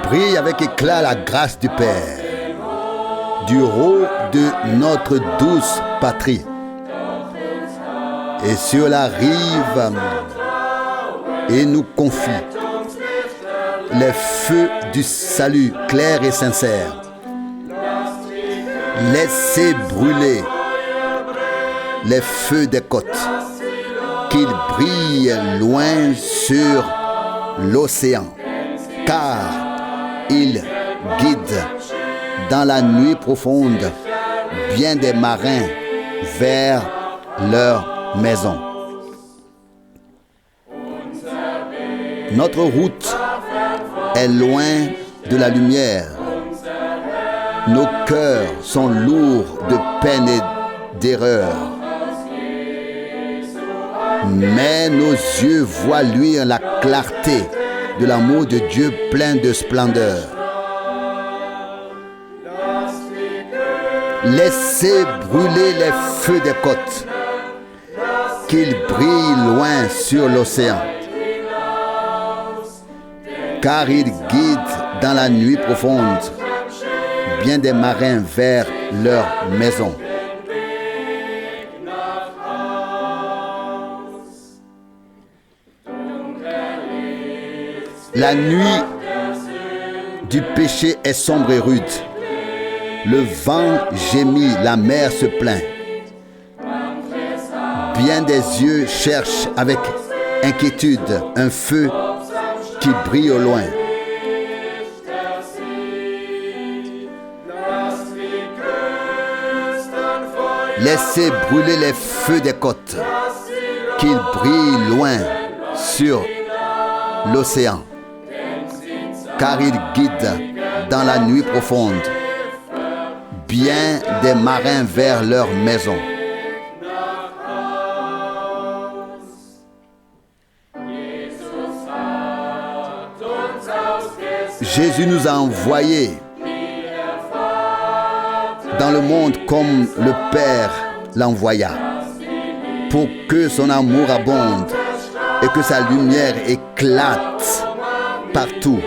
Brille avec éclat la grâce du Père, du haut de notre douce patrie. Et sur la rive, il nous confie les feux du salut clairs et sincères. Laissez brûler les feux des côtes, qu'ils brillent loin sur l'océan, car ils guident dans la nuit profonde bien des marins vers leur maison. Notre route est loin de la lumière. Nos cœurs sont lourds de peine et d'erreur. Mais nos yeux voient luire la clarté de l'amour de Dieu plein de splendeur. Laissez brûler les feux des côtes, qu'ils brillent loin sur l'océan, car ils guident dans la nuit profonde bien des marins vers leur maison. La nuit du péché est sombre et rude. Le vent gémit, la mer se plaint. Bien des yeux cherchent avec inquiétude un feu qui brille au loin. Laissez brûler les feux des côtes, qu'ils brillent loin sur l'océan, car ils guident dans la nuit profonde bien des marins vers leur maison. Jésus nous a envoyés dans le monde comme le Père l'envoya, pour que son amour abonde et que sa lumière éclate partout.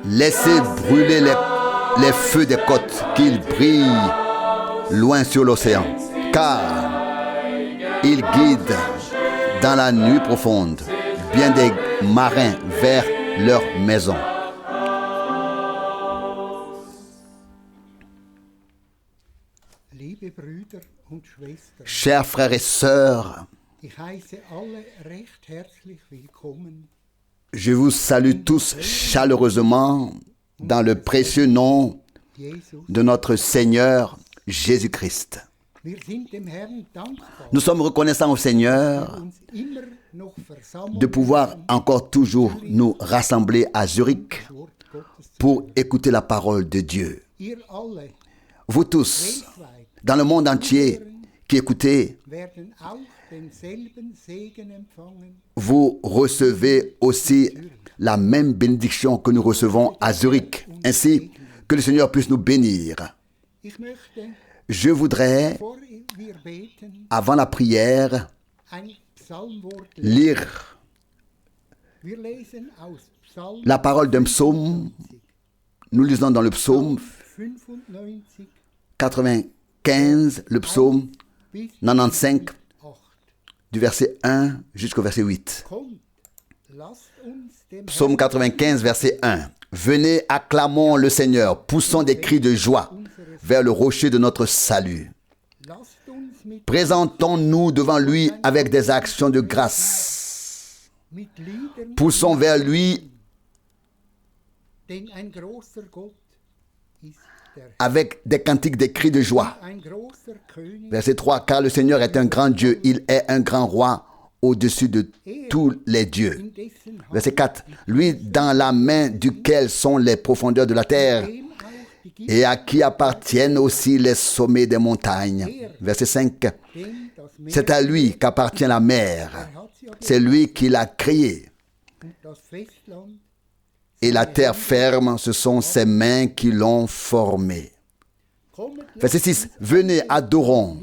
Laissez brûler les feux des côtes, qu'ils brillent loin sur l'océan, car ils guident dans la nuit profonde bien des marins vers leur maison. Chers frères et sœurs, je vous salue tous chaleureusement dans le précieux nom de notre Seigneur Jésus-Christ. Nous sommes reconnaissants au Seigneur de pouvoir encore toujours nous rassembler à Zurich pour écouter la parole de Dieu. Vous tous, dans le monde entier, qui écoutez, vous recevez aussi la même bénédiction que nous recevons à Zurich. Ainsi, que le Seigneur puisse nous bénir. Je voudrais, avant la prière, lire la parole d'un psaume. Nous lisons dans le psaume 95, le psaume 95, du verset 1 jusqu'au verset 8. Psaume 95, verset 1. Venez, acclamons le Seigneur, poussons des cris de joie vers le rocher de notre salut. Présentons-nous devant lui avec des actions de grâce. Poussons vers lui avec des cantiques, des cris de joie. Verset 3. Car le Seigneur est un grand Dieu, il est un grand roi au-dessus de tous les dieux. Verset 4. Lui dans la main duquel sont les profondeurs de la terre et à qui appartiennent aussi les sommets des montagnes. Verset 5. C'est à lui qu'appartient la mer. C'est lui qui l'a créée. Et la terre ferme, ce sont ses mains qui l'ont formée. Verset 6. Venez, adorons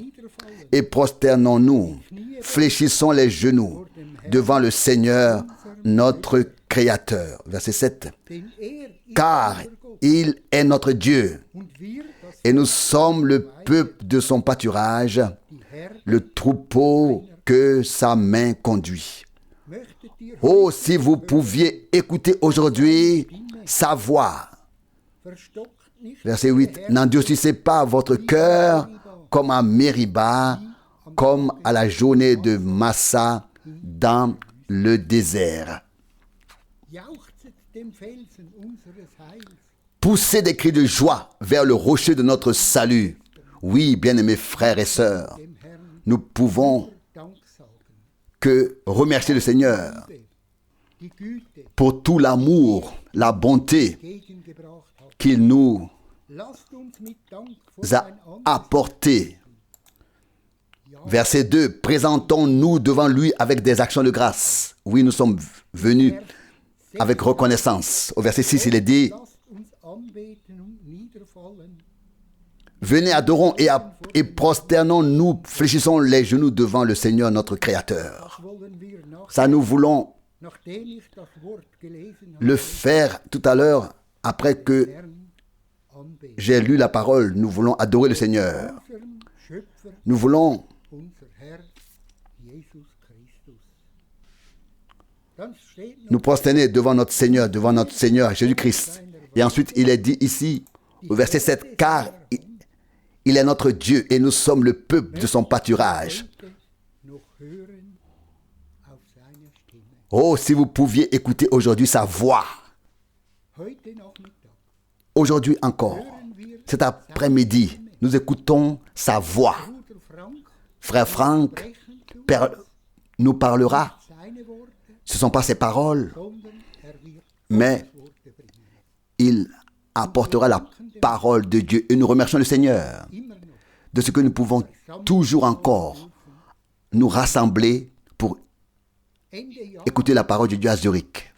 et prosternons-nous, fléchissons les genoux devant le Seigneur, notre Créateur. Verset 7. Car il est notre Dieu, et nous sommes le peuple de son pâturage, le troupeau que sa main conduit. Oh, si vous pouviez écouter aujourd'hui sa voix. Verset 8. N'endurcissez pas votre cœur comme à Mériba, comme à la journée de Massa dans le désert. Poussez des cris de joie vers le rocher de notre salut. Oui, bien-aimés frères et sœurs, nous pouvons que remercier le Seigneur pour tout l'amour, la bonté qu'il nous a apporté. Verset 2. Présentons-nous devant lui avec des actions de grâce. Oui, nous sommes venus avec reconnaissance. Au verset 6, il est dit: venez, adorons et prosternons-nous, fléchissons les genoux devant le Seigneur notre Créateur. Ça, nous voulons le faire tout à l'heure, après que j'ai lu la parole. Nous voulons adorer le Seigneur. Nous voulons nous prosterner devant notre Seigneur Jésus-Christ. Et ensuite, il est dit ici, au verset 7, car il est notre Dieu et nous sommes le peuple de son pâturage. Oh, si vous pouviez écouter aujourd'hui sa voix. Aujourd'hui encore, cet après-midi, nous écoutons sa voix. Frère Franck nous parlera. Ce ne sont pas ses paroles, mais il apportera la parole de Dieu. Et nous remercions le Seigneur de ce que nous pouvons toujours encore nous rassembler pour écouter la parole de Dieu à Zurich.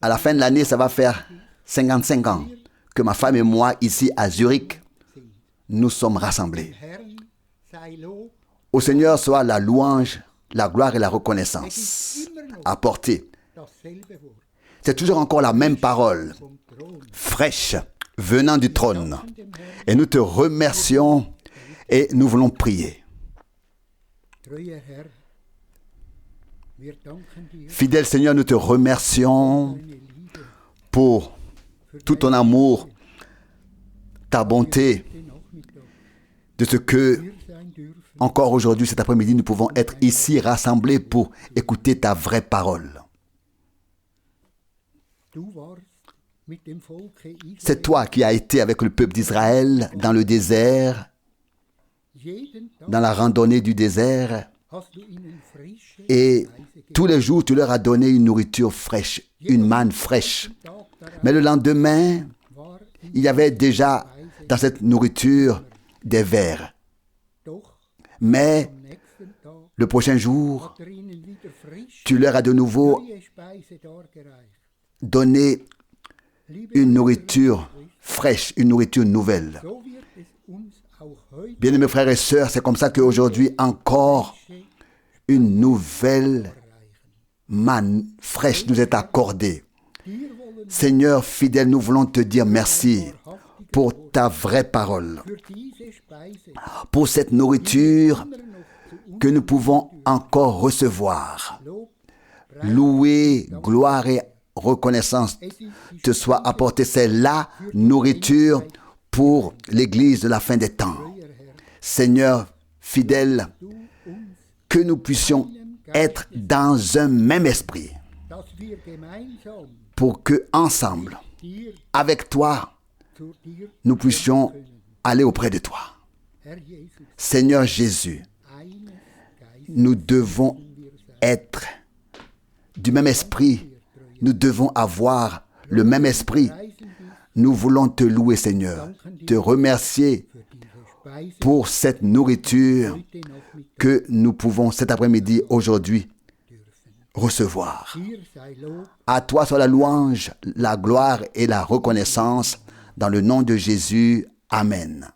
À la fin de l'année, ça va faire 55 ans que ma femme et moi, ici à Zurich, nous sommes rassemblés. Au Seigneur soit la louange, la gloire et la reconnaissance apportée. C'est toujours encore la même parole, fraîche, venant du trône. Et nous te remercions et nous voulons prier. Fidèle Seigneur, nous te remercions pour tout ton amour, ta bonté, de ce que, encore aujourd'hui, cet après-midi, nous pouvons être ici rassemblés pour écouter ta vraie parole. C'est toi qui as été avec le peuple d'Israël dans le désert, dans la randonnée du désert, et tous les jours, tu leur as donné une nourriture fraîche, une manne fraîche. Mais le lendemain, il y avait déjà dans cette nourriture des vers. Mais le prochain jour, tu leur as de nouveau donné une nourriture fraîche, une nourriture nouvelle. Bien-aimés frères et sœurs, c'est comme ça qu'aujourd'hui encore, une nouvelle manne fraîche nous est accordée. Seigneur fidèle, nous voulons te dire merci pour ta vraie parole, pour cette nourriture que nous pouvons encore recevoir. Louer, gloire et reconnaissance te soient apportées. C'est la nourriture pour l'Église de la fin des temps. Seigneur fidèle, que nous puissions être dans un même esprit pour que ensemble, avec toi, nous puissions aller auprès de toi. Seigneur Jésus, nous devons être du même esprit. Nous devons avoir le même esprit. Nous voulons te louer, Seigneur, te remercier pour cette nourriture que nous pouvons cet après-midi, aujourd'hui, recevoir. À toi soit la louange, la gloire et la reconnaissance dans le nom de Jésus. Amen.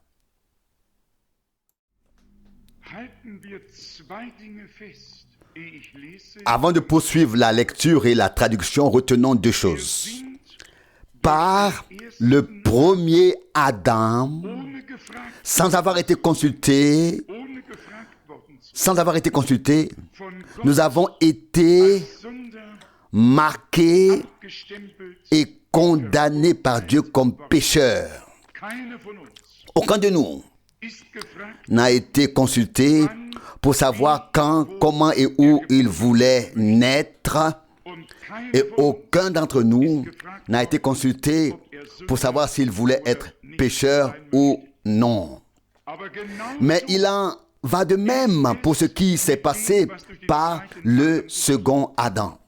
Avant de poursuivre la lecture et la traduction, retenons deux choses. Par le premier Adam, sans avoir été consulté, nous avons été marqués et condamnés par Dieu comme pécheurs. Aucun de nous n'a été consulté pour savoir quand, comment et où il voulait naître. Et aucun d'entre nous n'a été consulté pour savoir s'il voulait être pécheur ou non. Mais il en va de même pour ce qui s'est passé par le second Adam.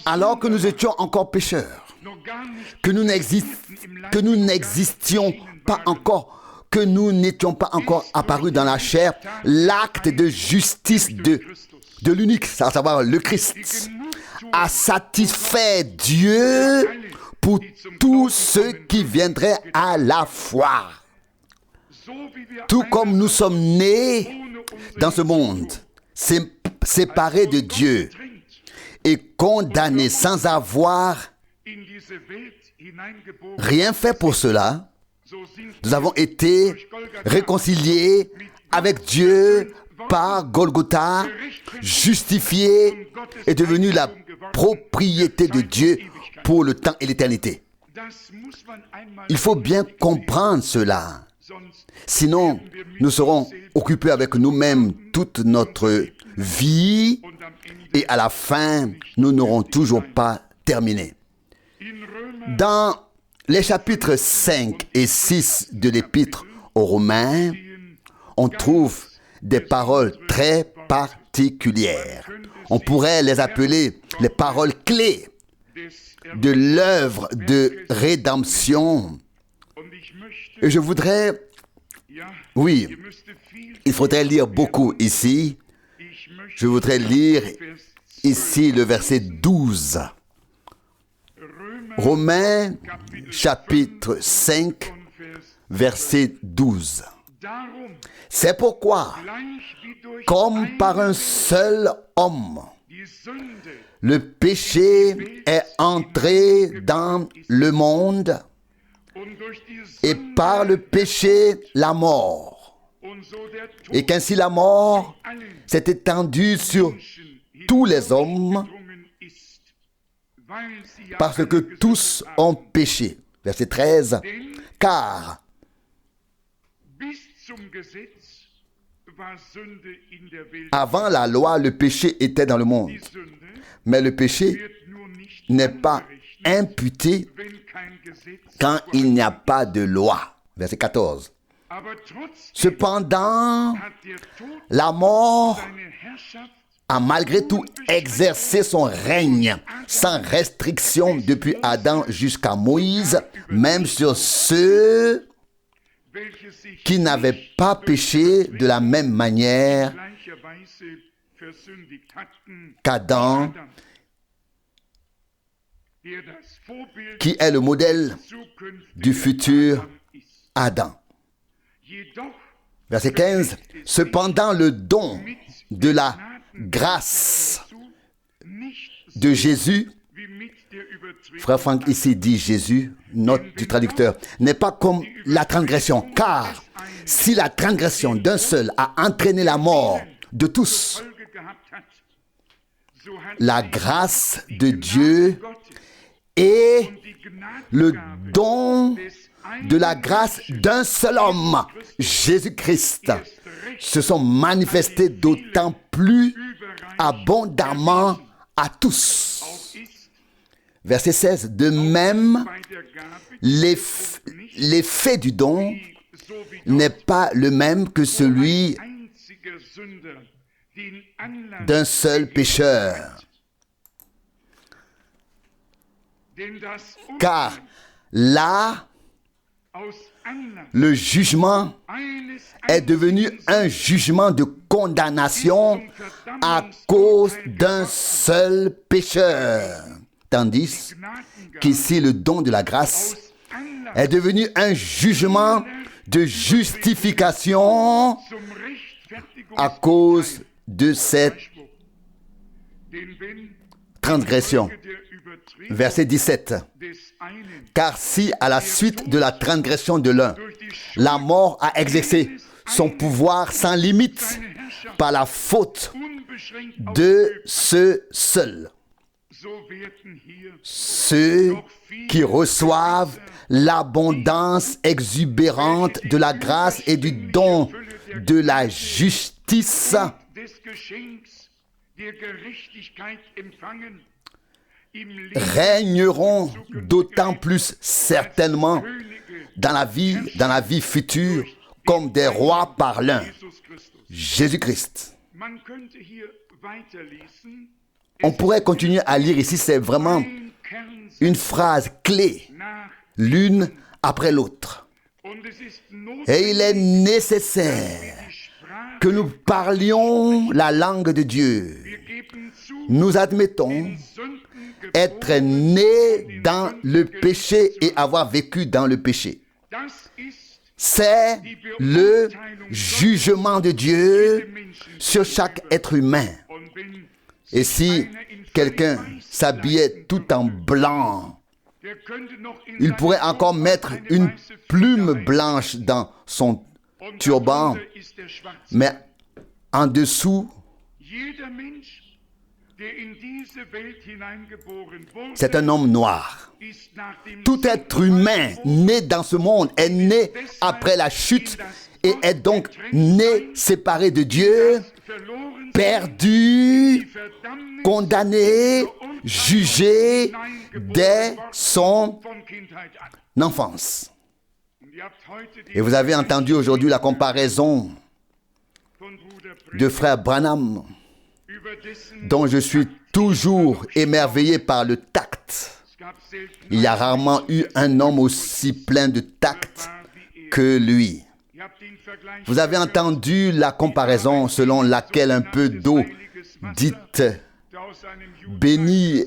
Alors que nous étions encore pécheurs, que nous n'existions pas encore, que nous n'étions pas encore apparus dans la chair, l'acte de justice de l'unique, à savoir le Christ, a satisfait Dieu pour tous ceux qui viendraient à la foi. Tout comme nous sommes nés dans ce monde, séparés de Dieu et condamnés sans avoir rien fait pour cela, nous avons été réconciliés avec Dieu par Golgotha, justifiés et devenus la propriété de Dieu pour le temps et l'éternité. Il faut bien comprendre cela. Sinon, nous serons occupés avec nous-mêmes toute notre vie et à la fin, nous n'aurons toujours pas terminé. Dans les chapitres 5 et 6 de l'Épître aux Romains, on trouve des paroles très particulières. On pourrait les appeler les paroles clés de l'œuvre de rédemption. Et je voudrais, il faudrait lire beaucoup ici. Je voudrais lire ici le verset 12. Romains chapitre 5, verset 12. C'est pourquoi, comme par un seul homme, le péché est entré dans le monde, et par le péché, la mort. Et qu'ainsi la mort s'est étendue sur tous les hommes, parce que tous ont péché. Verset 13. Car avant la loi, le péché était dans le monde. Mais le péché n'est pas imputé quand il n'y a pas de loi. Verset 14. Cependant, la mort a malgré tout exercé son règne sans restriction depuis Adam jusqu'à Moïse, même sur ceux qui n'avaient pas péché de la même manière qu'Adam, qui est le modèle du futur Adam. Verset 15. Cependant, le don de la grâce de Jésus, frère Franck ici dit Jésus, note du traducteur, n'est pas comme la transgression, car si la transgression d'un seul a entraîné la mort de tous, la grâce de Dieu et le don de la grâce d'un seul homme, Jésus-Christ, se sont manifestés d'autant plus abondamment à tous. Verset 16. De même, l'effet du don n'est pas le même que celui d'un seul pécheur. Car là, le jugement est devenu un jugement de condamnation à cause d'un seul pécheur. Tandis qu'ici, le don de la grâce est devenu un jugement de justification à cause de cette transgression. Verset 17. Car si à la suite de la transgression de l'un, la mort a exercé son pouvoir sans limite par la faute de ceux seuls, ceux qui reçoivent l'abondance exubérante de la grâce et du don de la justice régneront d'autant plus certainement dans la vie future comme des rois par l'un, Jésus-Christ. On pourrait continuer à lire ici, c'est vraiment une phrase clé, l'une après l'autre. Et il est nécessaire que nous parlions la langue de Dieu. Nous admettons être nés dans le péché et avoir vécu dans le péché. C'est le jugement de Dieu sur chaque être humain. Et si quelqu'un s'habillait tout en blanc, il pourrait encore mettre une plume blanche dans son turban, mais en dessous, c'est un homme noir. Tout être humain né dans ce monde est né après la chute et est donc né séparé de Dieu, perdu, condamné, jugé dès son enfance. Et vous avez entendu aujourd'hui la comparaison de frère Branham, dont je suis toujours émerveillé par le tact. Il y a rarement eu un homme aussi plein de tact que lui. Vous avez entendu la comparaison selon laquelle un peu d'eau dite bénie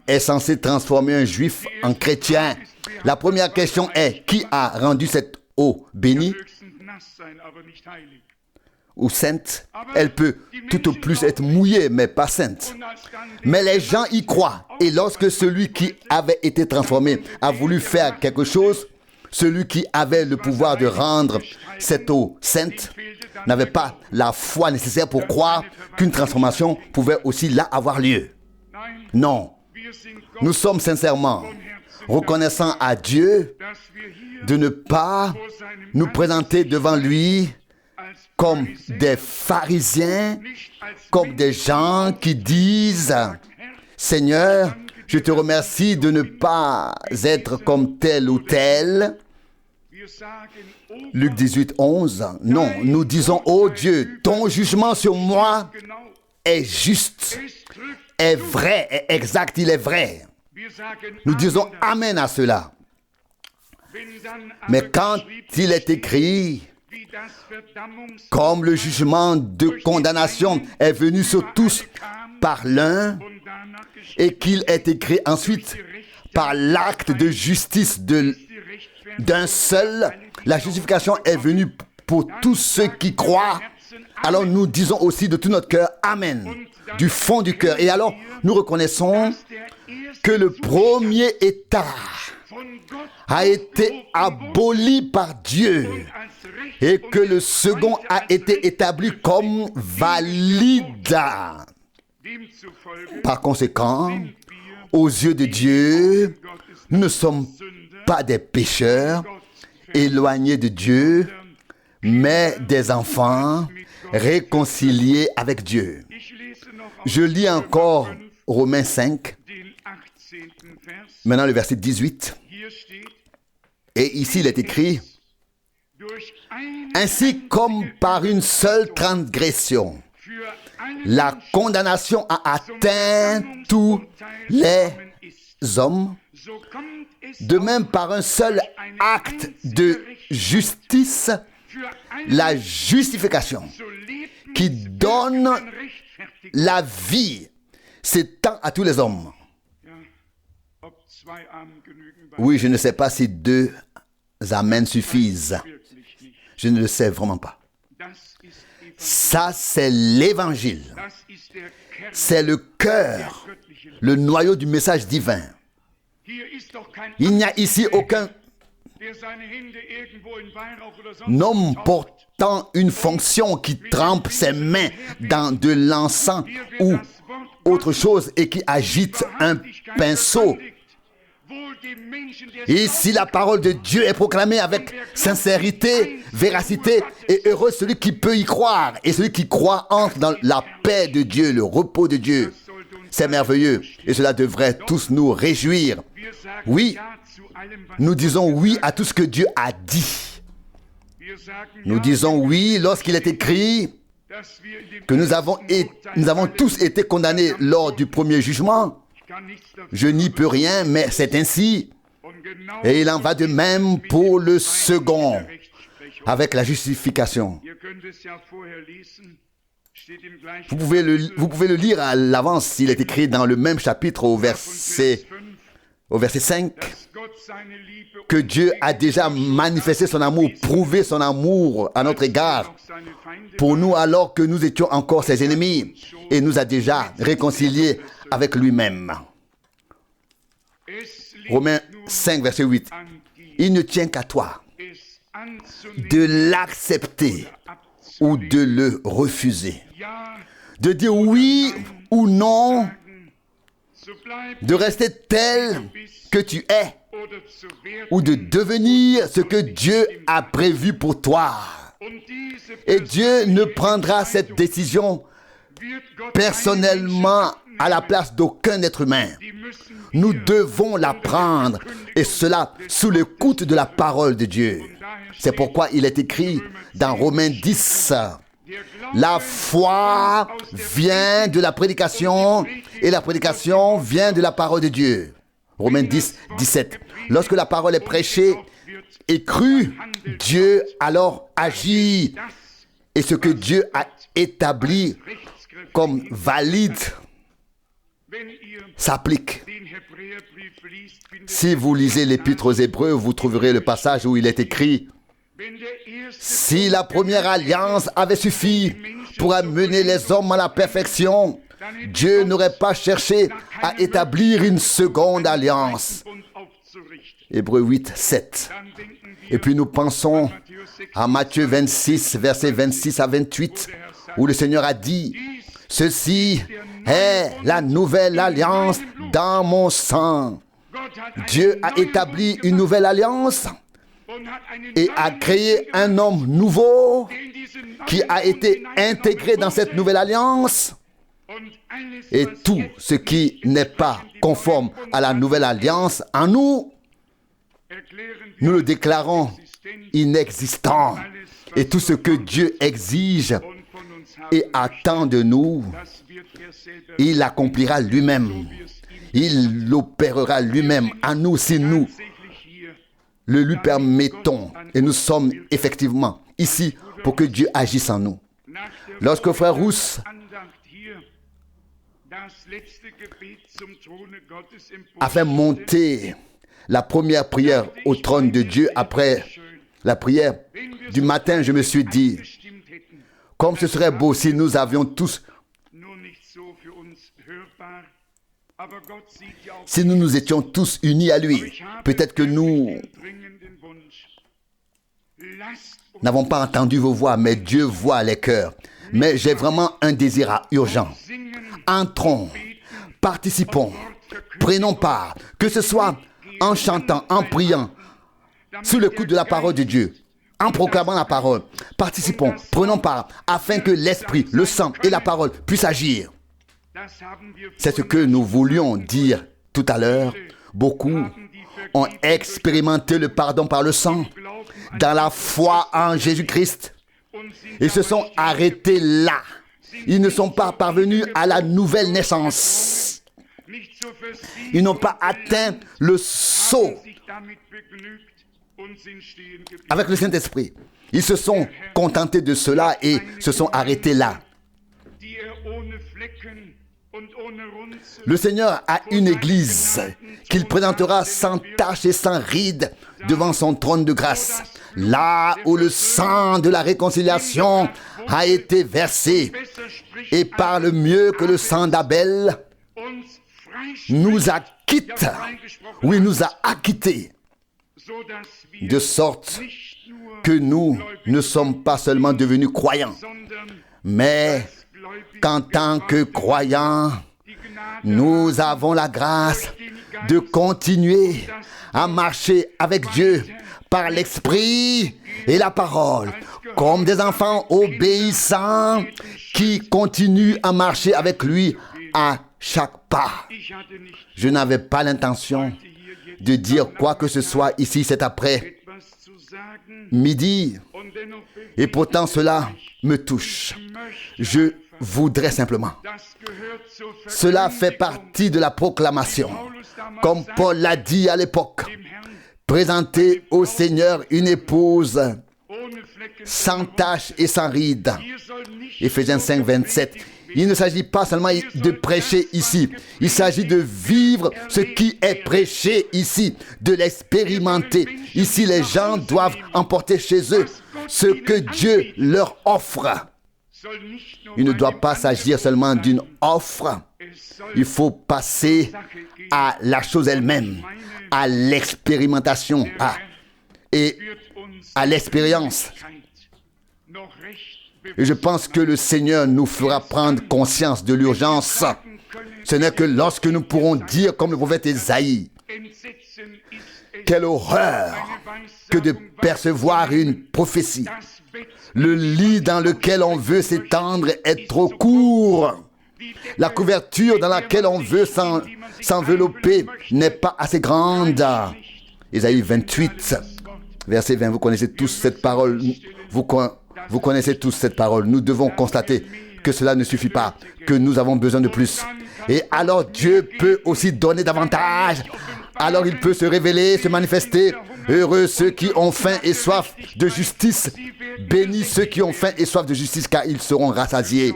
est censée transformer un juif en chrétien. La première question est, qui a rendu cette eau bénie ou sainte? Elle peut tout au plus être mouillée, mais pas sainte. Mais les gens y croient. Et lorsque celui qui avait été transformé a voulu faire quelque chose, celui qui avait le pouvoir de rendre cette eau sainte n'avait pas la foi nécessaire pour croire qu'une transformation pouvait aussi là avoir lieu. Non. Nous sommes sincèrement reconnaissants à Dieu de ne pas nous présenter devant lui comme des pharisiens, comme des gens qui disent « Seigneur, je te remercie de ne pas être comme tel ou tel. » Luc 18, 11. Non, nous disons « Oh Dieu, ton jugement sur moi est juste, est vrai, est exact, il est vrai. » Nous disons « Amen » à cela. Mais quand il est écrit, comme le jugement de condamnation est venu sur tous par l'un, et qu'il est écrit ensuite par l'acte de justice d'un seul, la justification est venue pour tous ceux qui croient. Alors nous disons aussi de tout notre cœur Amen, du fond du cœur. Et alors nous reconnaissons que le premier état a été aboli par Dieu et que le second a été établi comme valide. Par conséquent, aux yeux de Dieu, nous ne sommes pas des pécheurs éloignés de Dieu, mais des enfants réconciliés avec Dieu. Je lis encore Romains 5, maintenant le verset 18. Et ici il est écrit « Ainsi comme par une seule transgression, la condamnation a atteint tous les hommes, de même par un seul acte de justice, la justification qui donne la vie s'étend à tous les hommes. » Oui, je ne sais pas si deux amens suffisent. Je ne le sais vraiment pas. Ça, c'est l'évangile. C'est le cœur, le noyau du message divin. Il n'y a ici aucun homme portant une fonction qui trempe ses mains dans de l'encens ou autre chose et qui agite un pinceau. Et si la parole de Dieu est proclamée avec sincérité, véracité, et heureux celui qui peut y croire, et celui qui croit entre dans la paix de Dieu, le repos de Dieu. C'est merveilleux, et cela devrait tous nous réjouir. Oui, nous disons oui à tout ce que Dieu a dit. Nous disons oui lorsqu'il est écrit que nous avons tous été condamnés lors du premier jugement. Je n'y peux rien, mais c'est ainsi. Et il en va de même pour le second, avec la justification. Vous pouvez le lire à l'avance, s'il est écrit dans le même chapitre au verset 5, que Dieu a déjà manifesté son amour, prouvé son amour à notre égard, pour nous alors que nous étions encore ses ennemis, et nous a déjà réconciliés avec lui-même. Romains 5, verset 8. Il ne tient qu'à toi de l'accepter ou de le refuser, de dire oui ou non, de rester tel que tu es ou de devenir ce que Dieu a prévu pour toi. Et Dieu ne prendra cette décision personnellement à la place d'aucun être humain. Nous devons la prendre, et cela sous l'écoute de la parole de Dieu. C'est pourquoi il est écrit dans Romains 10, la foi vient de la prédication, et la prédication vient de la parole de Dieu. Romains 10, 17. Lorsque la parole est prêchée et crue, Dieu alors agit, et ce que Dieu a établi comme valide s'applique. Si vous lisez l'Épître aux Hébreux, vous trouverez le passage où il est écrit: si la première alliance avait suffi pour amener les hommes à la perfection, Dieu n'aurait pas cherché à établir une seconde alliance. Hébreux 8, 7. Et puis nous pensons à Matthieu 26, versets 26 à 28, où le Seigneur a dit: ceci est la nouvelle alliance dans mon sang. Dieu a établi une nouvelle alliance et a créé un homme nouveau qui a été intégré dans cette nouvelle alliance. Et tout ce qui n'est pas conforme à la nouvelle alliance en nous, nous le déclarons inexistant. Et tout ce que Dieu exige et attend de nous, il l'accomplira lui-même. Il l'opérera lui-même en nous si nous le lui permettons. Et nous sommes effectivement ici pour que Dieu agisse en nous. Lorsque frère Rousse a fait monter la première prière au trône de Dieu après la prière du matin, je me suis dit, comme ce serait beau si nous avions tous, si nous nous étions tous unis à lui. Peut-être que nous n'avons pas entendu vos voix, mais Dieu voit les cœurs. Mais j'ai vraiment un désir urgent. Entrons, participons, prenons part, que ce soit en chantant, en priant, sous le coup de la parole de Dieu, en proclamant la parole. Participons, prenons part, afin que l'Esprit, le sang et la parole puissent agir. C'est ce que nous voulions dire tout à l'heure. Beaucoup ont expérimenté le pardon par le sang, dans la foi en Jésus-Christ. Ils se sont arrêtés là. Ils ne sont pas parvenus à la nouvelle naissance. Ils n'ont pas atteint le sceau avec le Saint-Esprit. Ils se sont contentés de cela et se sont arrêtés là. Le Seigneur a une église qu'il présentera sans tache et sans ride devant son trône de grâce, là où le sang de la réconciliation a été versé, et par le mieux que le sang d'Abel nous acquitte, oui, nous a acquittés, de sorte que nous ne sommes pas seulement devenus croyants, mais qu'en tant que croyants, nous avons la grâce de continuer à marcher avec Dieu par l'esprit et la parole, comme des enfants obéissants qui continuent à marcher avec lui à chaque pas. Je n'avais pas l'intention de dire quoi que ce soit ici cet après-midi, et pourtant cela me touche. Je voudrais simplement. Cela fait partie de la proclamation. Comme Paul l'a dit à l'époque, présenter au Seigneur une épouse sans tache et sans ride. Éphésiens 5, 27. Il ne s'agit pas seulement de prêcher ici. Il s'agit de vivre ce qui est prêché ici, de l'expérimenter. Ici, les gens doivent emporter chez eux ce que Dieu leur offre. Il ne doit pas s'agir seulement d'une offre. Il faut passer à la chose elle-même, à l'expérimentation et à l'expérience. Et je pense que le Seigneur nous fera prendre conscience de l'urgence. Ce n'est que lorsque nous pourrons dire, comme le prophète Ésaïe, quelle horreur que de percevoir une prophétie. Le lit dans lequel on veut s'étendre est trop court. La couverture dans laquelle on veut s'envelopper n'est pas assez grande. Ésaïe 28, verset 20. Vous connaissez tous cette parole. Vous connaissez tous cette parole. Nous devons constater que cela ne suffit pas, que nous avons besoin de plus. Et alors Dieu peut aussi donner davantage. Alors il peut se révéler, se manifester. Heureux ceux qui ont faim et soif de justice. Bénis ceux qui ont faim et soif de justice, car ils seront rassasiés.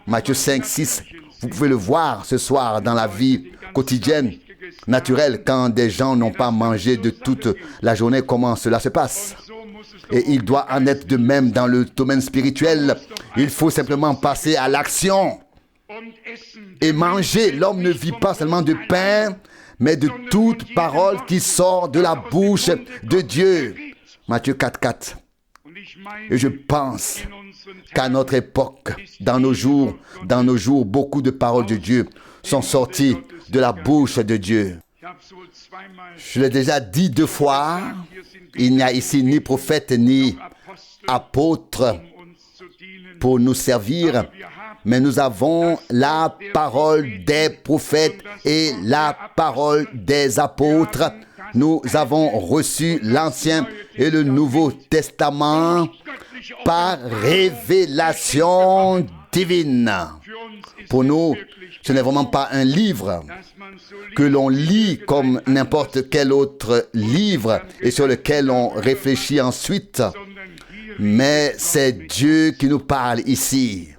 Matthieu 5, 6. Vous pouvez le voir ce soir dans la vie quotidienne, naturelle, quand des gens n'ont pas mangé de toute la journée, comment cela se passe. Et il doit en être de même dans le domaine spirituel. Il faut simplement passer à l'action et manger. L'homme ne vit pas seulement de pain, mais de toute parole qui sort de la bouche de Dieu. Matthieu 4, 4. Et je pense qu'à notre époque, dans nos jours, beaucoup de paroles de Dieu sont sorties de la bouche de Dieu. Je l'ai déjà dit 2 fois, il n'y a ici ni prophète ni apôtre pour nous servir, mais nous avons la parole des prophètes et la parole des apôtres. Nous avons reçu l'Ancien et le Nouveau Testament par révélation divine. Pour nous, ce n'est vraiment pas un livre que l'on lit comme n'importe quel autre livre et sur lequel on réfléchit ensuite, mais c'est Dieu qui nous parle ici.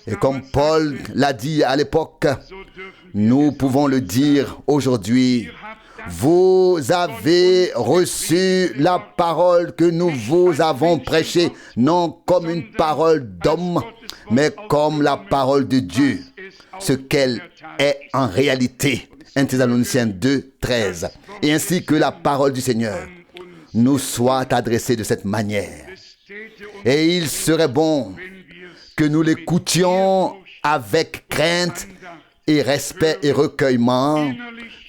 Et comme Paul l'a dit à l'époque, nous pouvons le dire aujourd'hui. Vous avez reçu la parole que nous vous avons prêchée, non comme une parole d'homme, mais comme la parole de Dieu, ce qu'elle est en réalité. 1 Thessaloniciens 2, 13. Et ainsi que la parole du Seigneur nous soit adressée de cette manière. Et il serait bon que nous l'écoutions avec crainte et respect et recueillement,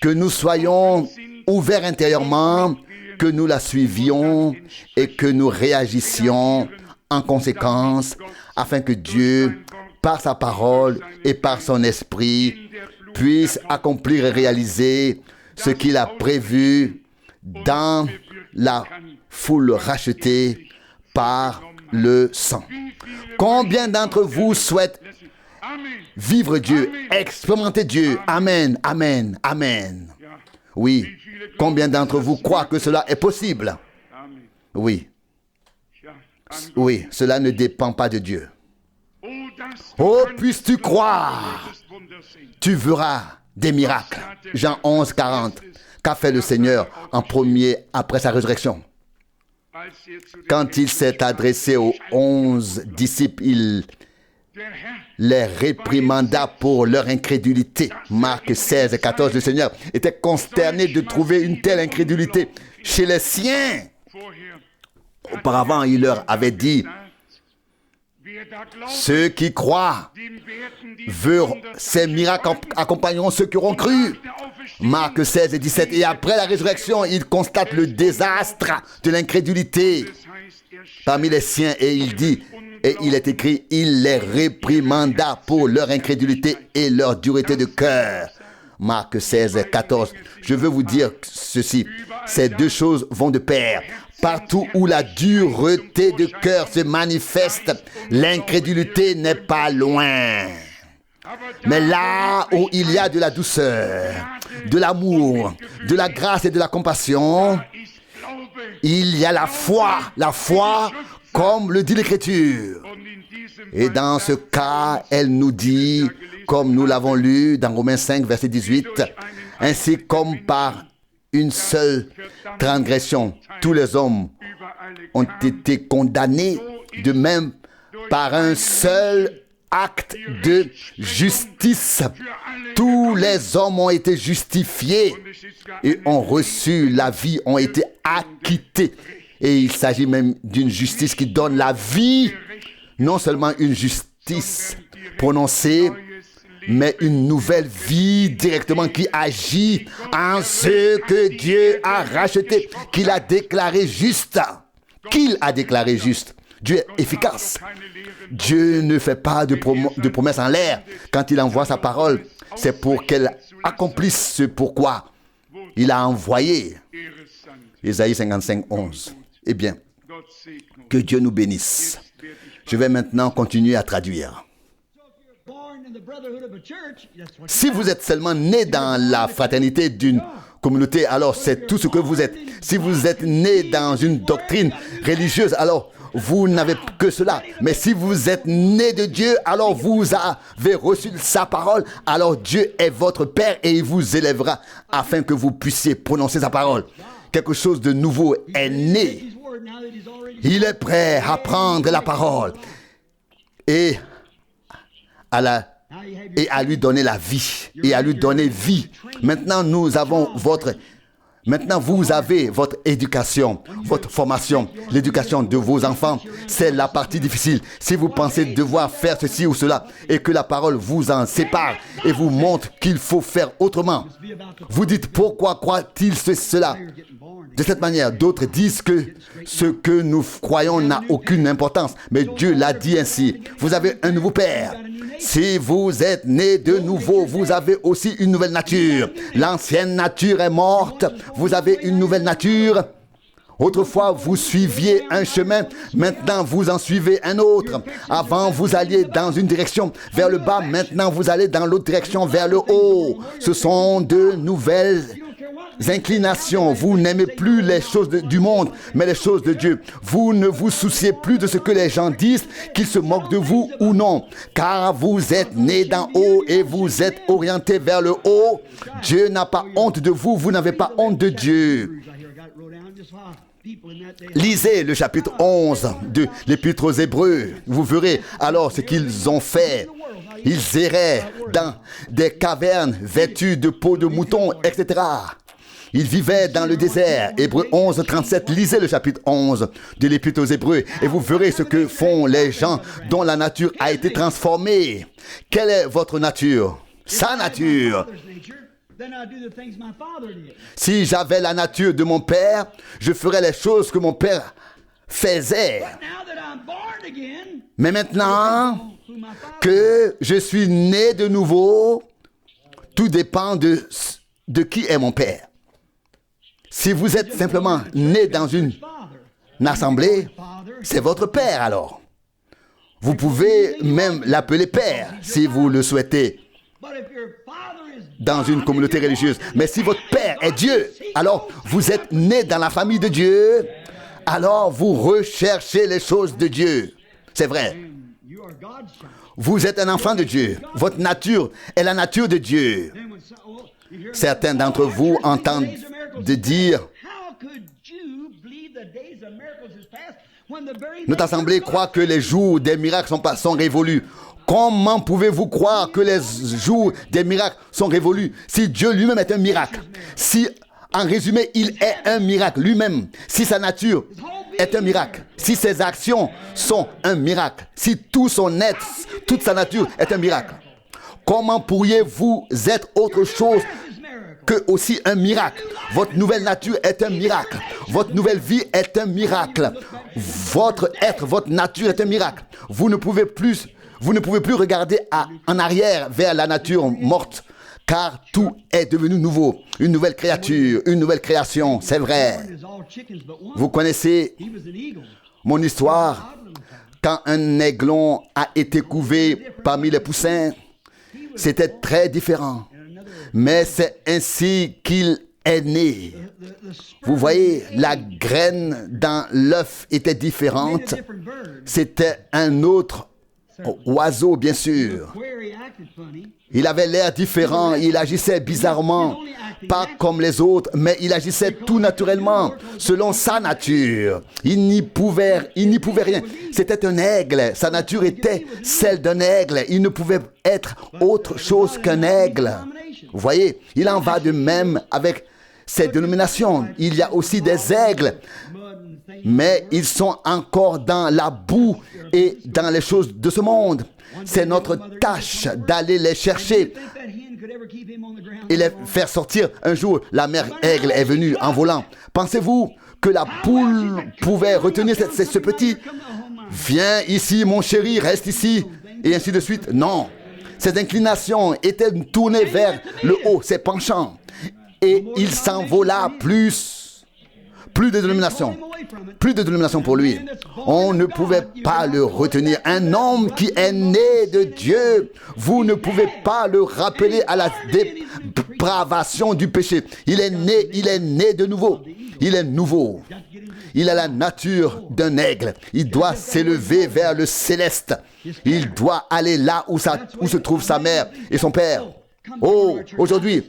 que nous soyons ouverts intérieurement, que nous la suivions et que nous réagissions en conséquence, afin que Dieu, par sa parole et par son esprit, puisse accomplir et réaliser ce qu'il a prévu dans la foule rachetée par le sang. Combien d'entre vous souhaitent vivre Dieu, expérimenter Dieu? Amen, amen, amen. Oui. Combien d'entre vous croient que cela est possible? Oui. Oui, cela ne dépend pas de Dieu. Oh, puisses-tu croire, tu verras des miracles. Jean 11, 40. Qu'a fait le Seigneur en premier après sa résurrection? Quand il s'est adressé aux 11 disciples, il les réprimanda pour leur incrédulité. Marc 16 et 14, le Seigneur était consterné de trouver une telle incrédulité chez les siens. Auparavant, il leur avait dit, ceux qui croient, ces miracles accompagneront ceux qui auront cru. Marc 16 et 17. Et après la résurrection, il constate le désastre de l'incrédulité parmi les siens. Et il dit, et il est écrit, il les réprimanda pour leur incrédulité et leur dureté de cœur. Marc 16 et 14. Je veux vous dire ceci, ces deux choses vont de pair. Partout où la dureté de cœur se manifeste, l'incrédulité n'est pas loin. Mais là où il y a de la douceur, de l'amour, de la grâce et de la compassion, il y a la foi comme le dit l'Écriture. Et dans ce cas, elle nous dit, comme nous l'avons lu dans Romains 5, verset 18, ainsi comme par une seule transgression, tous les hommes ont été condamnés, de même par un seul acte de justice. Tous les hommes ont été justifiés et ont reçu la vie, ont été acquittés. Et il s'agit même d'une justice qui donne la vie, non seulement une justice prononcée, mais une nouvelle vie directement qui agit en ce que Dieu a racheté, qu'il a déclaré juste. Qu'il a déclaré juste. Dieu est efficace. Dieu ne fait pas de promesses en l'air. Quand il envoie sa parole, c'est pour qu'elle accomplisse ce pourquoi il a envoyé. Ésaïe 55, 11. Eh bien, que Dieu nous bénisse. Je vais maintenant continuer à traduire. Si vous êtes seulement né dans la fraternité d'une communauté, alors c'est tout ce que vous êtes. Si vous êtes né dans une doctrine religieuse, alors vous n'avez que cela. Mais si vous êtes né de Dieu, alors vous avez reçu sa parole. Alors Dieu est votre Père et il vous élèvera afin que vous puissiez prononcer sa parole. Quelque chose de nouveau est né. Il est prêt à prendre la parole et à lui donner la vie et à lui donner vie. Maintenant, vous avez votre éducation, votre formation, l'éducation de vos enfants. C'est la partie difficile. Si vous pensez devoir faire ceci ou cela et que la parole vous en sépare et vous montre qu'il faut faire autrement, vous dites pourquoi croit-il cela? De cette manière, d'autres disent que ce que nous croyons n'a aucune importance. Mais Dieu l'a dit ainsi. Vous avez un nouveau Père. Si vous êtes né de nouveau, vous avez aussi une nouvelle nature. L'ancienne nature est morte. Vous avez une nouvelle nature. Autrefois, vous suiviez un chemin. Maintenant, vous en suivez un autre. Avant, vous alliez dans une direction vers le bas. Maintenant, vous allez dans l'autre direction vers le haut. Ce sont de nouvelles inclinations. Vous n'aimez plus les choses du monde, mais les choses de Dieu. Vous ne vous souciez plus de ce que les gens disent, qu'ils se moquent de vous ou non, car vous êtes né d'en haut et vous êtes orienté vers le haut. Dieu n'a pas honte de vous, vous n'avez pas honte de Dieu. Lisez le chapitre 11 de l'Épître aux Hébreux. Vous verrez alors ce qu'ils ont fait. Ils erraient dans des cavernes vêtues de peaux de mouton, etc. Ils vivaient dans le désert. Hébreux 11, 37. Lisez le chapitre 11 de l'Épître aux Hébreux et vous verrez ce que font les gens dont la nature a été transformée. Quelle est votre nature? Sa nature. Si j'avais la nature de mon père, je ferais les choses que mon père faisait. Mais maintenant que je suis né de nouveau, tout dépend de qui est mon père. Si vous êtes simplement né dans une assemblée, c'est votre père alors. Vous pouvez même l'appeler père si vous le souhaitez dans une communauté religieuse. Mais si votre père est Dieu, alors vous êtes né dans la famille de Dieu, alors vous recherchez les choses de Dieu. C'est vrai. Vous êtes un enfant de Dieu. Votre nature est la nature de Dieu. Certains d'entre vous entendent de dire, notre assemblée croit que les jours des miracles sont révolus. Comment pouvez-vous croire que les jours des miracles sont révolus si Dieu lui-même est un miracle? Si, en résumé, il est un miracle lui-même. Si sa nature est un miracle. Si ses actions sont un miracle. Si tout son être, toute sa nature est un miracle. Comment pourriez-vous être autre chose que aussi un miracle? Votre nouvelle nature est un miracle. Votre nouvelle vie est un miracle. Votre être, votre nature est un miracle. Vous ne pouvez plus regarder en arrière vers la nature morte, car tout est devenu nouveau. Une nouvelle créature, une nouvelle création, c'est vrai. Vous connaissez mon histoire. Quand un aiglon a été couvé parmi les poussins, c'était très différent. Mais c'est ainsi qu'il est né. Vous voyez, la graine dans l'œuf était différente. C'était un autre oiseau, bien sûr. Il avait l'air différent, il agissait bizarrement, pas comme les autres, mais il agissait tout naturellement, selon sa nature. Il n'y pouvait rien. C'était un aigle, sa nature était celle d'un aigle. Il ne pouvait être autre chose qu'un aigle. Vous voyez, il en va de même avec ces dénominations. Il y a aussi des aigles, mais ils sont encore dans la boue et dans les choses de ce monde. C'est notre tâche d'aller les chercher et les faire sortir. Un jour, la mère aigle est venue en volant. Pensez-vous que la poule pouvait retenir ce petit? Viens ici, mon chéri, reste ici, et ainsi de suite. Non. Ses inclinations étaient tournées vers le haut, ses penchants. Et il s'envola plus de dénomination. Plus de dénomination pour lui. On ne pouvait pas le retenir. Un homme qui est né de Dieu, vous ne pouvez pas le rappeler à la dépravation du péché. Il est né de nouveau. Il est nouveau. Il a la nature d'un aigle. Il doit s'élever vers le céleste. Il doit aller là où se trouve sa mère et son père. Oh, aujourd'hui,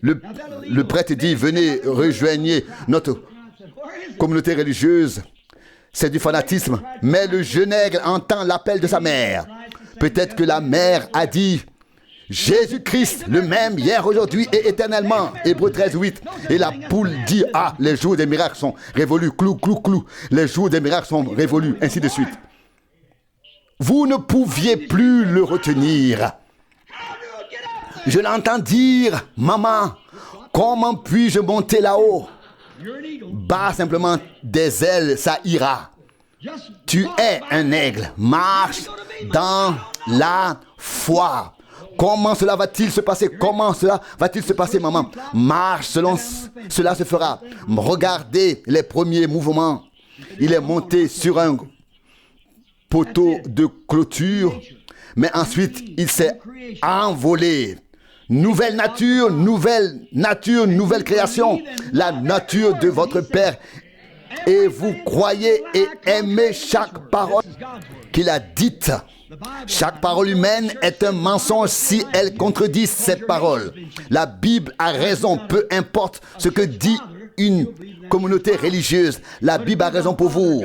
le prêtre dit, venez, rejoignez notre communauté religieuse. C'est du fanatisme. Mais le jeune aigle entend l'appel de sa mère. Peut-être que la mère a dit, Jésus-Christ, le même hier, aujourd'hui et éternellement. Hébreux 13, 8. Et la poule dit, ah, les jours des miracles sont révolus. Clou, clou, clou. Les jours des miracles sont révolus. Ainsi de suite. Vous ne pouviez plus le retenir. Je l'entends dire, maman, comment puis-je monter là-haut? Bats simplement des ailes, ça ira. Tu es un aigle. Marche dans la foi. Comment cela va-t-il se passer? Comment cela va-t-il se passer, maman? Marche selon cela se fera. Regardez les premiers mouvements. Il est monté sur un poteau de clôture, mais ensuite il s'est envolé. Nouvelle nature, nouvelle création. La nature de votre Père. Et vous croyez et aimez chaque parole qu'il a dite. Chaque parole humaine est un mensonge si elle contredit cette parole. La Bible a raison, peu importe ce que dit une communauté religieuse. La Bible a raison pour vous.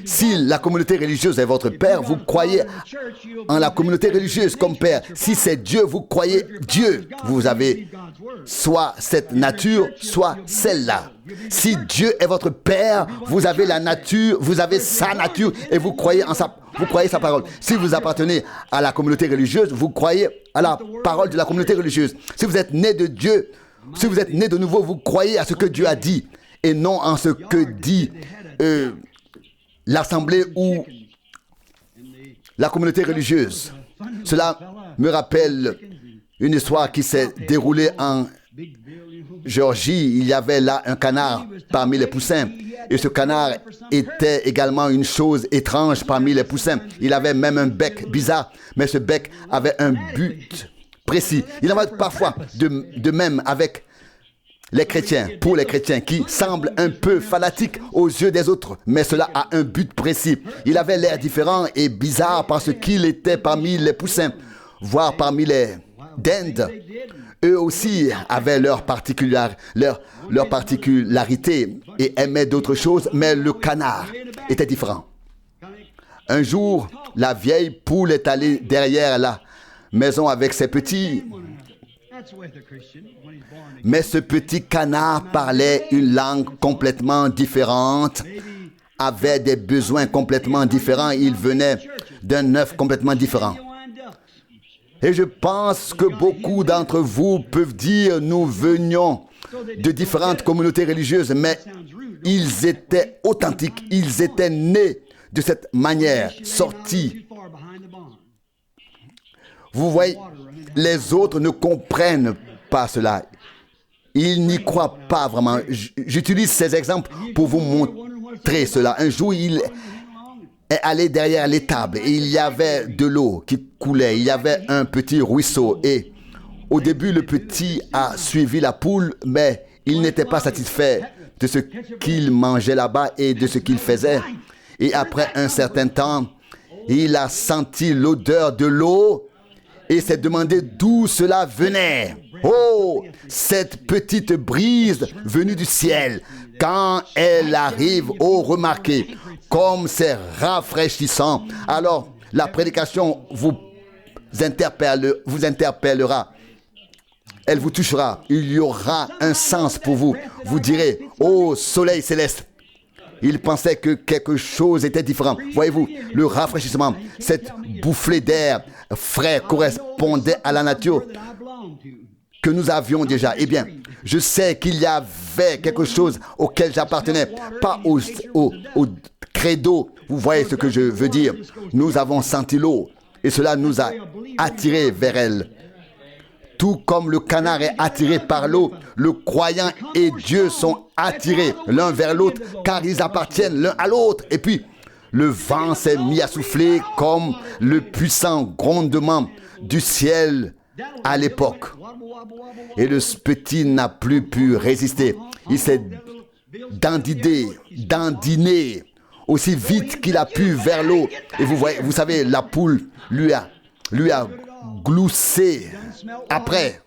Si la communauté religieuse est votre père, vous croyez en la communauté religieuse comme père. Si c'est Dieu, vous croyez Dieu. Vous avez soit cette nature, soit celle-là. Si Dieu est votre père, vous avez la nature, vous avez sa nature et vous croyez en sa parole. Si vous appartenez à la communauté religieuse, vous croyez à la parole de la communauté religieuse. Si vous êtes né de Dieu, si vous êtes né de nouveau, vous croyez à ce que Dieu a dit et non en ce que dit l'assemblée ou la communauté religieuse. Cela me rappelle une histoire qui s'est déroulée en Géorgie. Il y avait là un canard parmi les poussins. Et ce canard était également une chose étrange parmi les poussins. Il avait même un bec bizarre, mais ce bec avait un but précis. Il en va parfois de même avec les chrétiens, pour les chrétiens qui semblent un peu fanatiques aux yeux des autres, mais cela a un but précis. Il avait l'air différent et bizarre parce qu'il était parmi les poussins, voire parmi d'Inde, eux aussi avaient leur particularité et aimaient d'autres choses, mais le canard était différent. Un jour, la vieille poule est allée derrière la maison avec ses petits. Mais ce petit canard parlait une langue complètement différente, avait des besoins complètement différents. Il venait d'un œuf complètement différent. Et je pense que beaucoup d'entre vous peuvent dire, nous venions de différentes communautés religieuses, mais ils étaient authentiques, ils étaient nés de cette manière, sortis. Vous voyez, les autres ne comprennent pas cela. Ils n'y croient pas vraiment. J'utilise ces exemples pour vous montrer cela. Un jour, il est allé derrière l'étable et il y avait de l'eau qui coulait. Il y avait un petit ruisseau et au début, le petit a suivi la poule, mais il n'était pas satisfait de ce qu'il mangeait là-bas et de ce qu'il faisait. Et après un certain temps, il a senti l'odeur de l'eau et s'est demandé d'où cela venait. Oh, cette petite brise venue du ciel, quand elle arrive, oh, remarquez, comme c'est rafraîchissant. Alors, la prédication vous interpellera. Elle vous touchera. Il y aura un sens pour vous. Vous direz, oh, soleil céleste. Il pensait que quelque chose était différent. Voyez-vous, le rafraîchissement, cette bouffée d'air frais correspondait à la nature que nous avions déjà. Eh bien, je sais qu'il y avait quelque chose auquel j'appartenais, pas au credo. Vous voyez ce que je veux dire. Nous avons senti l'eau et cela nous a attirés vers elle. Tout comme le canard est attiré par l'eau, le croyant et Dieu sont attirés l'un vers l'autre, car ils appartiennent l'un à l'autre. Et puis, le vent s'est mis à souffler comme le puissant grondement du ciel à l'époque. Et le petit n'a plus pu résister. Il s'est dandiné aussi vite qu'il a pu vers l'eau. Et vous savez, la poule lui a gloussé après.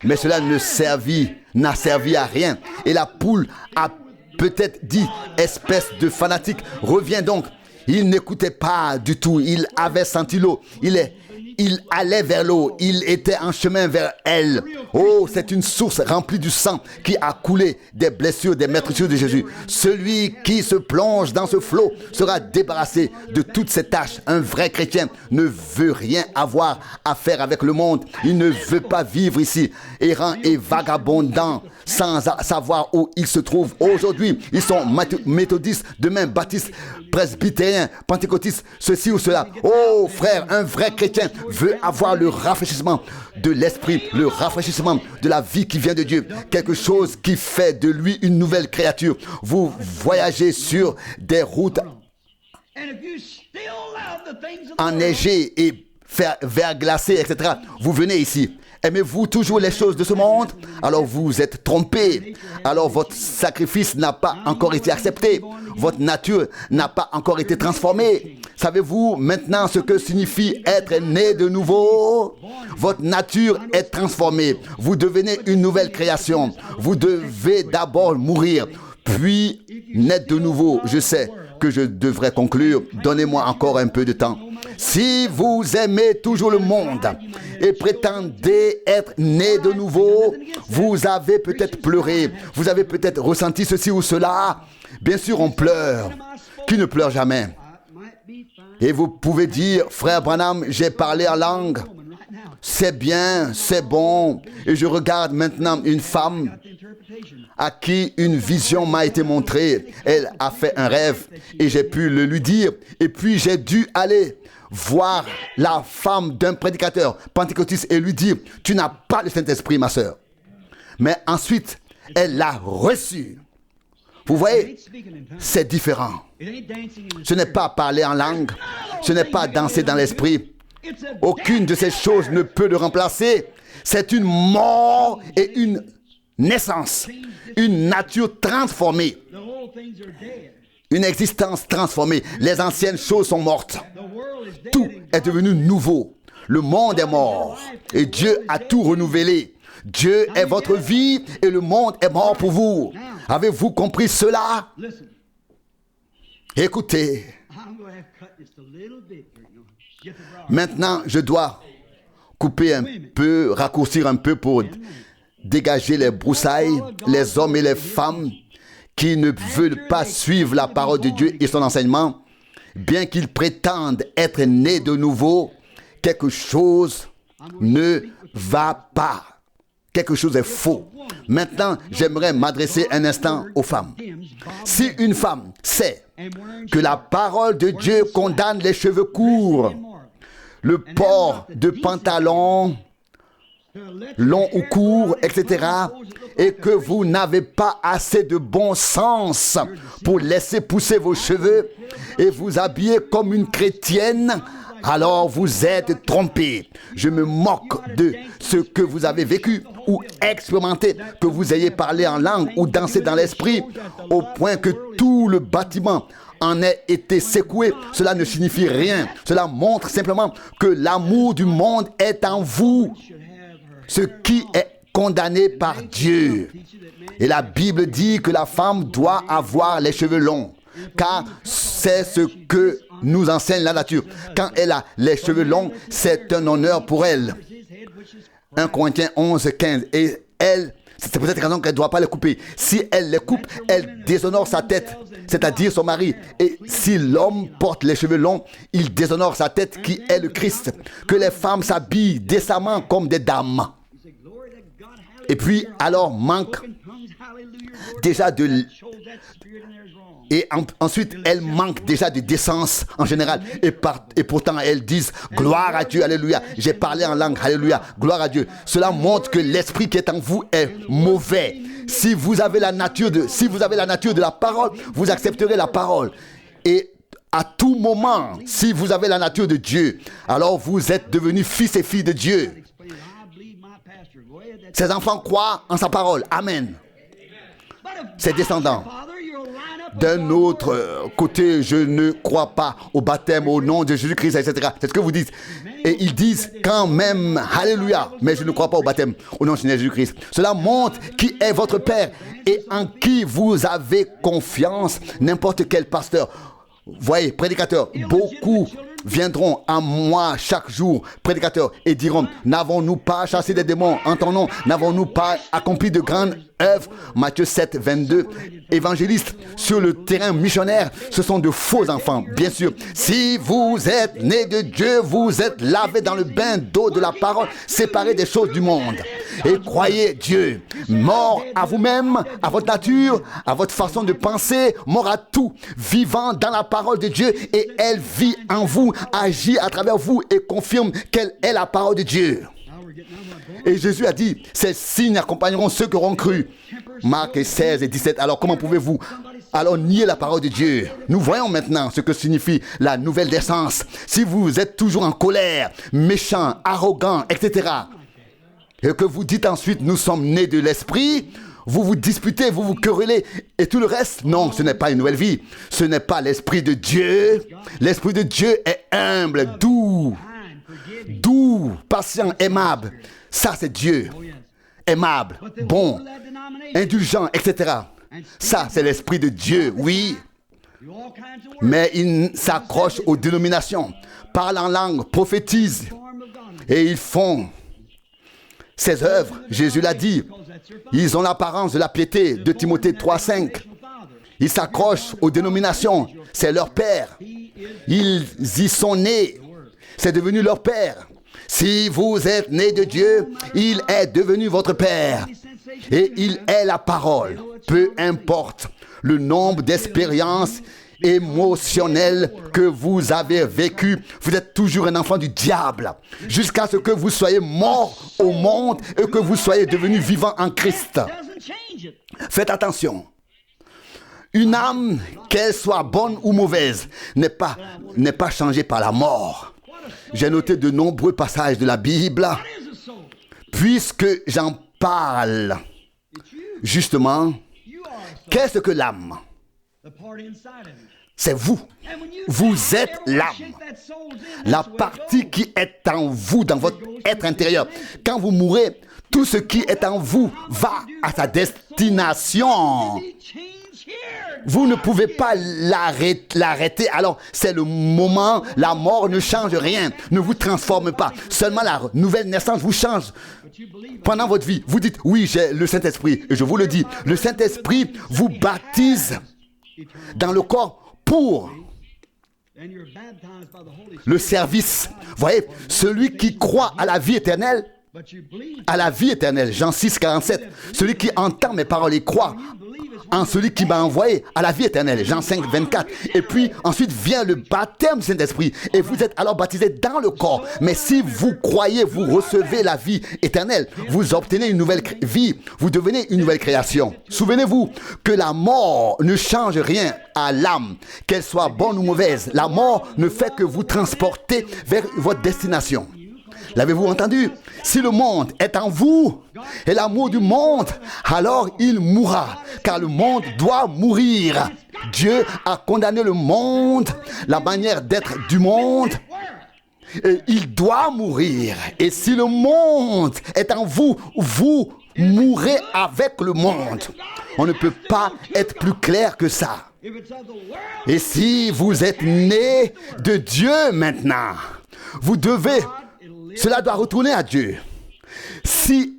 Mais cela n'a servi à rien. Et la poule a peut-être dit, espèce de fanatique, reviens donc. Il n'écoutait pas du tout. Il avait senti l'eau. Il allait vers l'eau. Il était en chemin vers elle. Oh, c'est une source remplie du sang qui a coulé des blessures, des meurtrissures de Jésus. Celui qui se plonge dans ce flot sera débarrassé de toutes ses tâches. Un vrai chrétien ne veut rien avoir à faire avec le monde. Il ne veut pas vivre ici, errant et vagabondant, sans savoir où il se trouve. Aujourd'hui, ils sont méthodistes, demain baptistes, presbytériens, pentecôtistes, ceci ou cela. Oh frère, un vrai chrétien veut avoir le rafraîchissement de l'esprit, le rafraîchissement de la vie qui vient de Dieu, quelque chose qui fait de lui une nouvelle créature. Vous voyagez sur des routes enneigées et verglacées, etc. Vous venez ici. Aimez-vous toujours les choses de ce monde? Alors vous êtes trompé. Alors votre sacrifice n'a pas encore été accepté. Votre nature n'a pas encore été transformée. Savez-vous maintenant ce que signifie être né de nouveau? Votre nature est transformée. Vous devenez une nouvelle création. Vous devez d'abord mourir, puis naître de nouveau. Je sais que je devrais conclure. Donnez-moi encore un peu de temps. Si vous aimez toujours le monde et prétendez être né de nouveau, vous avez peut-être pleuré, vous avez peut-être ressenti ceci ou cela. Bien sûr, on pleure. Qui ne pleure jamais? Et vous pouvez dire, frère Branham, j'ai parlé en langue. C'est bien, c'est bon. Et je regarde maintenant une femme à qui une vision m'a été montrée. Elle a fait un rêve et j'ai pu le lui dire. Et puis j'ai dû aller voir la femme d'un prédicateur pentecôtiste et lui dire, tu n'as pas le Saint-Esprit, ma sœur. Mais ensuite, elle l'a reçu. Vous voyez, c'est différent. Ce n'est pas parler en langue, ce n'est pas danser dans l'esprit. Aucune de ces choses ne peut le remplacer. C'est une mort et une naissance, une nature transformée, une existence transformée. Les anciennes choses sont mortes. Tout est devenu nouveau. Le monde est mort et Dieu a tout renouvelé. Dieu est votre vie et le monde est mort pour vous. Avez-vous compris cela? Écoutez. Maintenant, je dois couper un peu, raccourcir un peu pour dégager les broussailles, les hommes et les femmes qui ne veulent pas suivre la parole de Dieu et son enseignement, bien qu'ils prétendent être nés de nouveau, quelque chose ne va pas. Quelque chose est faux. Maintenant, j'aimerais m'adresser un instant aux femmes. Si une femme sait que la parole de Dieu condamne les cheveux courts, le port de pantalons longs ou courts, etc., et que vous n'avez pas assez de bon sens pour laisser pousser vos cheveux et vous habiller comme une chrétienne, alors vous êtes trompé. Je me moque de ce que vous avez vécu ou expérimenté, que vous ayez parlé en langue ou dansé dans l'esprit, au point que tout le bâtiment en ait été secoué. Cela ne signifie rien. Cela montre simplement que l'amour du monde est en vous, ce qui est condamné par Dieu. Et la Bible dit que la femme doit avoir les cheveux longs, car c'est ce que nous enseigne la nature. Quand elle a les cheveux longs, c'est un honneur pour elle. 1 Corinthiens 11, 15. Et elle, c'est pour cette raison qu'elle ne doit pas les couper. Si elle les coupe, elle déshonore sa tête, c'est-à-dire son mari. Et si l'homme porte les cheveux longs, il déshonore sa tête qui est le Christ. Que les femmes s'habillent décemment comme des dames. Et puis, alors manque déjà de... Et ensuite, elles manquent déjà de décence en général. Et pourtant, elles disent gloire à Dieu, alléluia. J'ai parlé en langue, alléluia, gloire à Dieu. Cela montre que l'esprit qui est en vous est mauvais. Si vous avez la nature de la parole, vous accepterez la parole. Et à tout moment, si vous avez la nature de Dieu, alors vous êtes devenus fils et filles de Dieu. Ses enfants croient en sa parole. Amen. Ses descendants. D'un autre côté, je ne crois pas au baptême au nom de Jésus-Christ, etc. C'est ce que vous dites. Et ils disent quand même, alléluia, mais je ne crois pas au baptême au nom de Jésus-Christ. Cela montre qui est votre Père et en qui vous avez confiance. N'importe quel pasteur, voyez, prédicateur, beaucoup viendront à moi chaque jour, prédicateurs, et diront, n'avons-nous pas chassé des démons en ton nom? N'avons-nous pas accompli de grandes œuvres? Matthieu 7, 22. Évangélistes sur le terrain missionnaire, ce sont de faux enfants, bien sûr. Si vous êtes nés de Dieu, vous êtes lavés dans le bain d'eau de la parole, séparés des choses du monde. Et croyez Dieu, mort à vous-même, à votre nature, à votre façon de penser, mort à tout, vivant dans la parole de Dieu, et elle vit en vous, agit à travers vous et confirme qu'elle est la parole de Dieu. Et Jésus a dit, ces signes accompagneront ceux qui auront cru. Marc 16 et 17. Alors comment pouvez-vous alors nier la parole de Dieu? Nous voyons maintenant ce que signifie la nouvelle naissance. Si vous êtes toujours en colère, méchant, arrogant, etc., et que vous dites ensuite, nous sommes nés de l'esprit, vous vous disputez, vous vous querellez, et tout le reste, non, ce n'est pas une nouvelle vie. Ce n'est pas l'esprit de Dieu. L'esprit de Dieu est humble, doux, patient, aimable. Ça, c'est Dieu. Aimable, bon, indulgent, etc. Ça, c'est l'esprit de Dieu, oui. Mais il s'accroche aux dénominations, parle en langue, prophétise, et ils font ces œuvres. Jésus l'a dit. Ils ont l'apparence de la piété, de Timothée 3, 5. Ils s'accrochent aux dénominations. C'est leur père. Ils y sont nés. C'est devenu leur père. Si vous êtes nés de Dieu, il est devenu votre père. Et il est la parole. Peu importe le nombre d'expériences émotionnelles que vous avez vécues, vous êtes toujours un enfant du diable. Jusqu'à ce que vous soyez mort au monde et que vous soyez devenu vivant en Christ. Faites attention. Une âme, qu'elle soit bonne ou mauvaise, n'est pas changée par la mort. J'ai noté de nombreux passages de la Bible. Puisque j'en parle, justement, qu'est-ce que l'âme? c'est vous. Vous êtes l'âme. La partie qui est en vous, dans votre être intérieur. Quand vous mourrez, tout ce qui est en vous va à sa destination. Vous ne pouvez pas l'arrêter. Alors, c'est le moment. La mort ne change rien, ne vous transforme pas. Seulement la nouvelle naissance vous change. Pendant votre vie, vous dites, oui, j'ai le Saint-Esprit. Et je vous le dis, le Saint-Esprit vous baptise dans le corps pour le service. Vous voyez, celui qui croit à la vie éternelle, Jean 6, 47, celui qui entend mes paroles et croit en celui qui m'a envoyé à la vie éternelle, Jean 5, 24. Et puis ensuite vient le baptême du Saint-Esprit et vous êtes alors baptisé dans le corps. Mais si vous croyez, vous recevez la vie éternelle, vous obtenez une nouvelle vie, vous devenez une nouvelle création. Souvenez-vous que la mort ne change rien à l'âme, qu'elle soit bonne ou mauvaise. La mort ne fait que vous transporter vers votre destination. L'avez-vous entendu? Si le monde est en vous et l'amour du monde, alors il mourra, car le monde doit mourir. Dieu a condamné le monde, la manière d'être du monde, et il doit mourir. Et si le monde est en vous, vous mourrez avec le monde. On ne peut pas être plus clair que ça. Et si vous êtes né de Dieu maintenant, vous devez... Cela doit retourner à Dieu. Si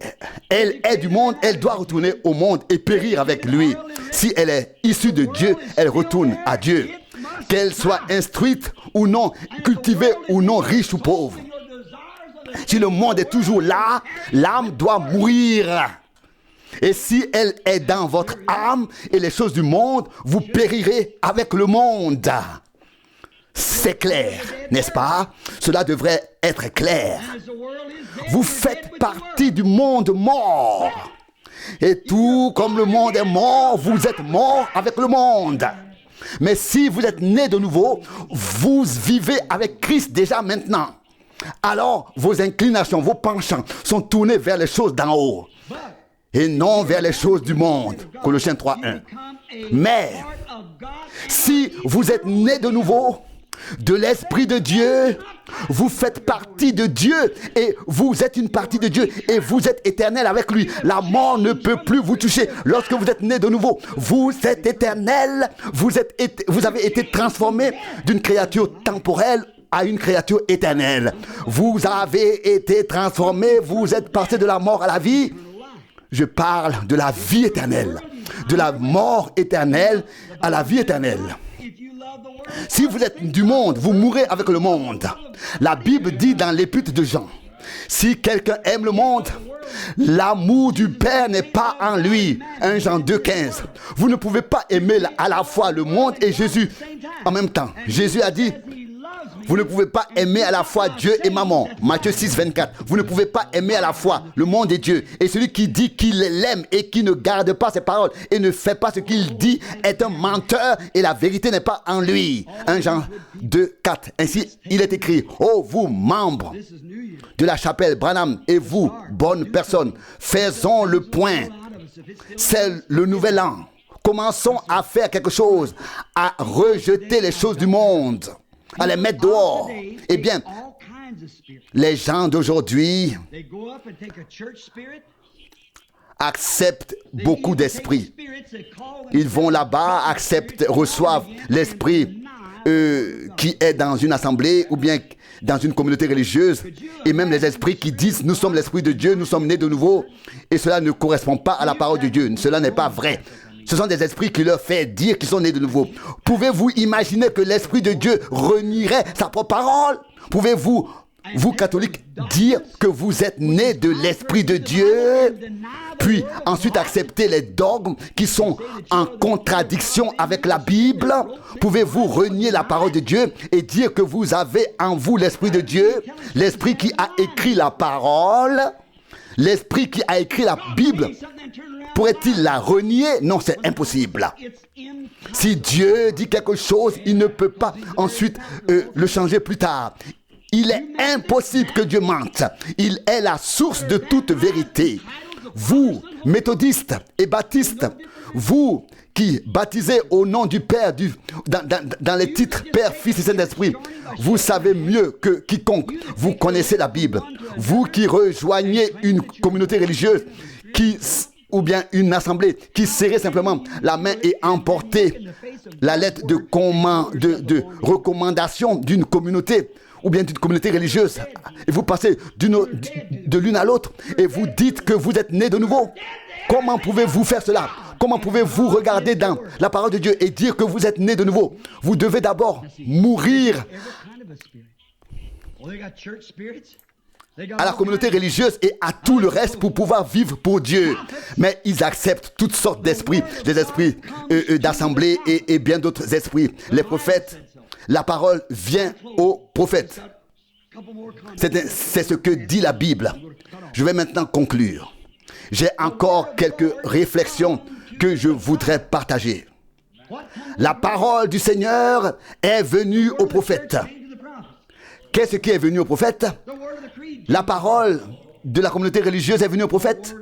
elle est du monde, elle doit retourner au monde et périr avec lui. Si elle est issue de Dieu, elle retourne à Dieu. Qu'elle soit instruite ou non, cultivée ou non, riche ou pauvre. Si le monde est toujours là, l'âme doit mourir. Et si elle est dans votre âme et les choses du monde, vous périrez avec le monde. C'est clair, n'est-ce pas? Cela devrait être clair. Vous faites partie du monde mort. Et tout comme le monde est mort, vous êtes mort avec le monde. Mais si vous êtes né de nouveau, vous vivez avec Christ déjà maintenant. Alors vos inclinations, vos penchants sont tournés vers les choses d'en haut et non vers les choses du monde. Colossiens 3:1. Mais si vous êtes né de nouveau, de l'Esprit de Dieu, vous faites partie de Dieu et vous êtes une partie de Dieu et vous êtes éternel avec lui. La mort ne peut plus vous toucher. Lorsque vous êtes né de nouveau, vous êtes éternel. Vous avez été transformé d'une créature temporelle à une créature éternelle. Vous avez été transformé, vous êtes passé de la mort à la vie. Je parle de la vie éternelle, de la mort éternelle à la vie éternelle. Si vous êtes du monde, vous mourrez avec le monde. La Bible dit dans l'épître de Jean, si quelqu'un aime le monde, l'amour du Père n'est pas en lui. 1 Jean 2,15. Vous ne pouvez pas aimer à la fois le monde et Jésus en même temps. Jésus a dit, vous ne pouvez pas aimer à la fois Dieu et maman. Matthieu 6, 24. Vous ne pouvez pas aimer à la fois le monde et Dieu. Et celui qui dit qu'il l'aime et qui ne garde pas ses paroles et ne fait pas ce qu'il dit est un menteur et la vérité n'est pas en lui. 1 Jean 2, 4. Ainsi, il est écrit, ô vous membres de la chapelle Branham et vous, bonnes personnes, faisons le point. C'est le nouvel an. Commençons à faire quelque chose, à rejeter les choses du monde, à les mettre dehors. Eh bien, les gens d'aujourd'hui acceptent beaucoup d'esprits. Ils vont là-bas, reçoivent l'esprit qui est dans une assemblée ou bien dans une communauté religieuse, et même les esprits qui disent nous sommes l'esprit de Dieu, nous sommes nés de nouveau, et cela ne correspond pas à la parole de Dieu. Cela n'est pas vrai. Ce sont des esprits qui leur font dire qu'ils sont nés de nouveau. Pouvez-vous imaginer que l'Esprit de Dieu renierait sa propre parole? Pouvez-vous, vous catholiques, dire que vous êtes nés de l'Esprit de Dieu, puis ensuite accepter les dogmes qui sont en contradiction avec la Bible? Pouvez-vous renier la parole de Dieu et dire que vous avez en vous l'Esprit de Dieu, l'Esprit qui a écrit la parole, l'Esprit qui a écrit la Bible? Pourrait-il la renier? Non, c'est impossible. Si Dieu dit quelque chose, il ne peut pas ensuite le changer plus tard. Il est impossible que Dieu mente. Il est la source de toute vérité. vous, méthodistes et baptistes, vous qui baptisez au nom du Père, dans les titres Père, Fils et Saint-Esprit, vous savez mieux que quiconque, vous connaissez la Bible. Vous qui rejoignez une communauté religieuse, ou bien une assemblée, qui serrez simplement la main et emportez la lettre de recommandation d'une communauté, ou bien d'une communauté religieuse, et vous passez de l'une à l'autre, et vous dites que vous êtes né de nouveau. Comment pouvez-vous faire cela? Comment pouvez-vous regarder dans la parole de Dieu et dire que vous êtes né de nouveau? Vous devez d'abord mourir à la communauté religieuse et à tout le reste pour pouvoir vivre pour Dieu. Mais ils acceptent toutes sortes d'esprits, des esprits d'assemblée et bien d'autres esprits. Les prophètes, la parole vient aux prophètes. C'est ce que dit la Bible. Je vais maintenant conclure. J'ai encore quelques réflexions que je voudrais partager. La parole du Seigneur est venue au prophète. Qu'est-ce qui est venu au prophète? La parole de la communauté religieuse est venue au prophète?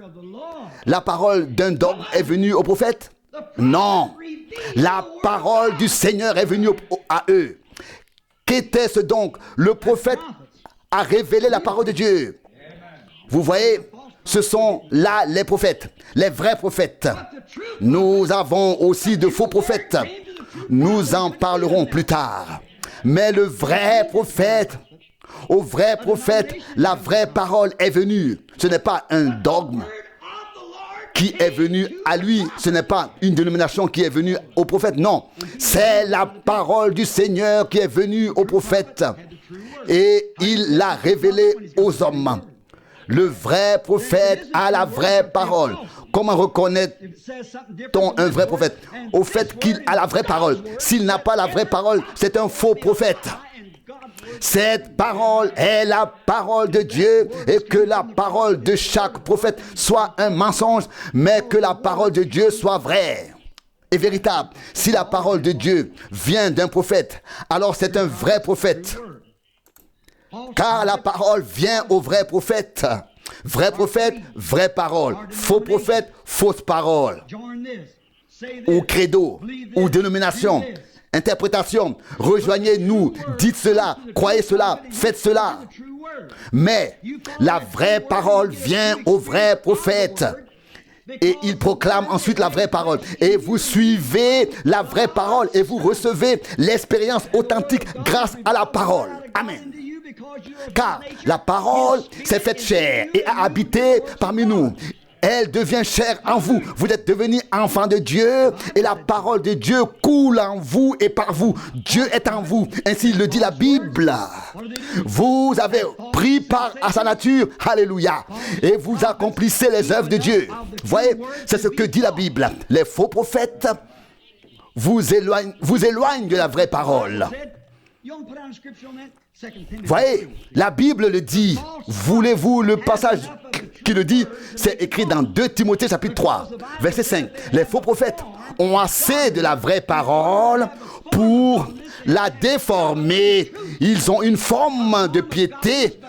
La parole d'un dogme est venue au prophète? Non. La parole du Seigneur est venue à eux. Qu'était-ce donc? Le prophète a révélé la parole de Dieu. Vous voyez, ce sont là les prophètes, les vrais prophètes. Nous avons aussi de faux prophètes. Nous en parlerons plus tard. Mais le vrai prophète, au vrai prophète, la vraie parole est venue. Ce n'est pas un dogme qui est venu à lui. Ce n'est pas une dénomination qui est venue au prophète. Non, c'est la parole du Seigneur qui est venue au prophète. Et il l'a révélée aux hommes. Le vrai prophète a la vraie parole. Comment reconnaît-on un vrai prophète? Au fait qu'il a la vraie parole. S'il n'a pas la vraie parole, c'est un faux prophète. Cette parole est la parole de Dieu, et que la parole de chaque prophète soit un mensonge, mais que la parole de Dieu soit vraie et véritable. Si la parole de Dieu vient d'un prophète, alors c'est un vrai prophète. Car la parole vient au vrai prophète. Vrai prophète, vraie parole. Faux prophète, fausse parole. Ou credo, ou dénomination, interprétation. Rejoignez-nous, dites cela, croyez cela, faites cela. Mais la vraie parole vient au vrai prophète. Et il proclame ensuite la vraie parole. Et vous suivez la vraie parole et vous recevez l'expérience authentique grâce à la parole. Amen. Car la parole s'est faite chair et a habité parmi nous. Elle devient chair en vous. Vous êtes devenus enfants de Dieu et la parole de Dieu coule en vous et par vous. Dieu est en vous. Ainsi le dit la Bible. Vous avez pris part à sa nature. Alléluia. Et vous accomplissez les œuvres de Dieu. Voyez, c'est ce que dit la Bible. Les faux prophètes vous éloignent de la vraie parole. Voyez, la Bible le dit. Voulez-vous le passage qui le dit? C'est écrit dans 2 Timothée chapitre 3, verset 5. Les faux prophètes ont assez de la vraie parole pour la déformer. Ils ont une forme de piété.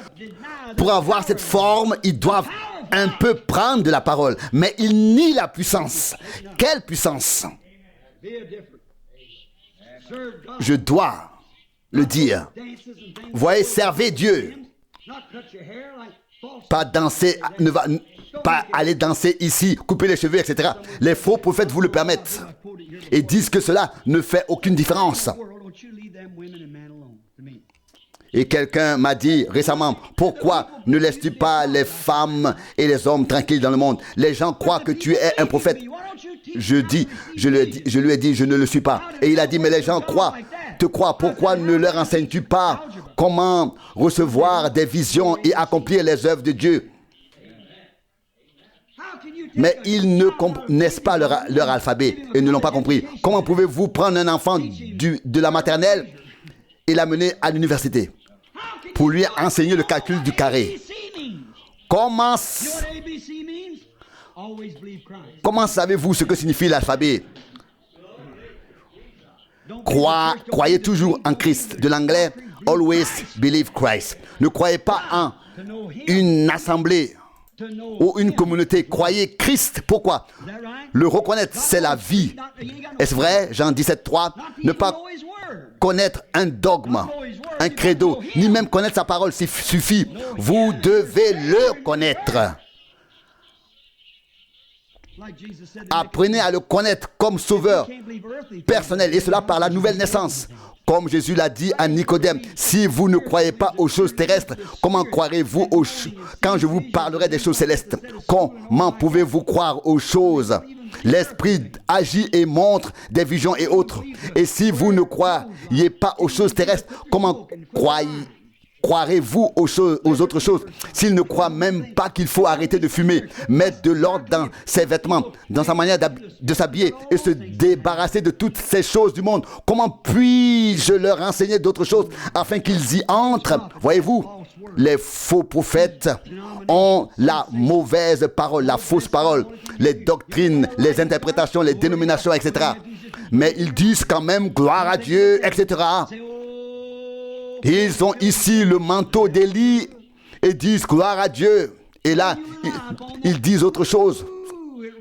Pour avoir cette forme, ils doivent un peu prendre de la parole. Mais ils nient la puissance. Quelle puissance? Je dois le dire. Voyez, servez Dieu. Pas danser, pas aller danser ici, couper les cheveux, etc. Les faux prophètes vous le permettent et disent que cela ne fait aucune différence. Et quelqu'un m'a dit récemment, pourquoi ne laisses-tu pas les femmes et les hommes tranquilles dans le monde? Les gens croient que tu es un prophète. Je lui ai dit, je ne le suis pas. Et il a dit, mais les gens te croient. Pourquoi ne leur enseignes-tu pas comment recevoir des visions et accomplir les œuvres de Dieu? Mais ils ne connaissent pas leur alphabet et ne l'ont pas compris. Comment pouvez-vous prendre un enfant de la maternelle et l'amener à l'université pour lui enseigner le calcul du carré? Comment savez-vous ce que signifie l'alphabet? Croyez toujours en Christ. De l'anglais, always believe Christ. Ne croyez pas en une assemblée ou une communauté. Croyez Christ. Pourquoi? Le reconnaître, c'est la vie. Est-ce vrai? Jean 17,3. Ne pas connaître un dogme, un credo, ni même connaître sa parole suffit. Vous devez le connaître. Apprenez à le connaître comme sauveur personnel, et cela par la nouvelle naissance. Comme Jésus l'a dit à Nicodème, si vous ne croyez pas aux choses terrestres, comment croirez-vous quand je vous parlerai des choses célestes? Comment pouvez-vous croire aux choses? L'Esprit agit et montre des visions et autres. Et si vous ne croyez pas aux choses terrestres, comment croirez-vous aux autres choses? S'il ne croit même pas qu'il faut arrêter de fumer, mettre de l'ordre dans ses vêtements, dans sa manière de s'habiller et se débarrasser de toutes ces choses du monde, comment puis-je leur enseigner d'autres choses afin qu'ils y entrent? Voyez-vous, les faux prophètes ont la mauvaise parole, la fausse parole, les doctrines, les interprétations, les dénominations, etc. Mais ils disent quand même gloire à Dieu, etc. Ils ont ici le manteau d'Élie et disent gloire à Dieu. Et là, ils disent autre chose.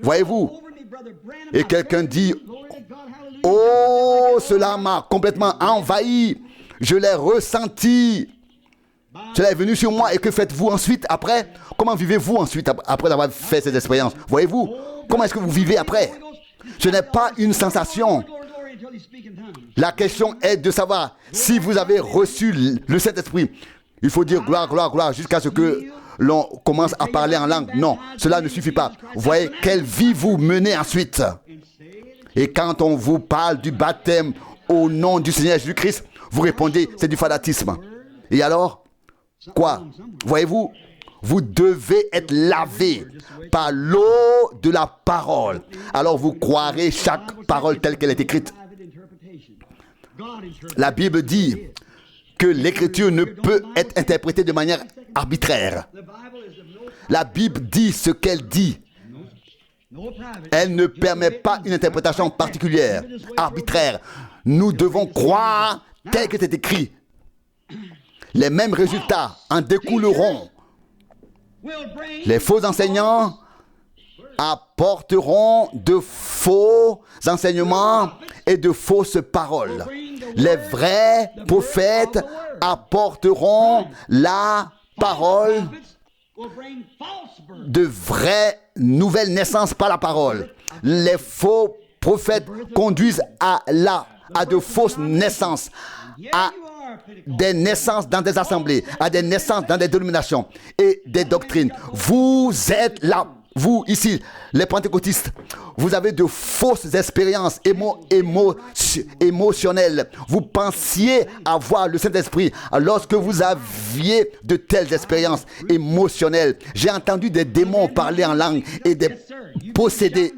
Voyez-vous? Et quelqu'un dit, oh, cela m'a complètement envahi. Je l'ai ressenti. Cela est venu sur moi. Et que faites-vous ensuite après? Comment vivez-vous ensuite après avoir fait cette expérience? Voyez-vous? Comment est-ce que vous vivez après? Ce n'est pas une sensation. La question est de savoir si vous avez reçu le Saint-Esprit. Il faut dire gloire, gloire, gloire jusqu'à ce que l'on commence à parler en langue. Non, cela ne suffit pas. Vous voyez quelle vie vous menez ensuite. Et quand on vous parle du baptême au nom du Seigneur Jésus-Christ, vous répondez c'est du fanatisme. Et alors, quoi? Voyez-vous, vous devez être lavé par l'eau de la parole. Alors vous croirez chaque parole telle qu'elle est écrite. La Bible dit que l'écriture ne peut être interprétée de manière arbitraire. La Bible dit ce qu'elle dit. Elle ne permet pas une interprétation particulière, arbitraire. Nous devons croire tel que c'est écrit. Les mêmes résultats en découleront. Les faux enseignants apporteront de faux enseignements et de fausses paroles. Les vrais prophètes apporteront la parole de vraies nouvelles naissances par la parole. Les faux prophètes conduisent à de fausses naissances, à des naissances dans des assemblées, à des naissances dans des dénominations et des doctrines. Vous êtes là. Vous, ici, les pentecôtistes, vous avez de fausses expériences émotionnelles. Vous pensiez avoir le Saint-Esprit lorsque vous aviez de telles expériences émotionnelles. J'ai entendu des démons parler en langue et des possédés.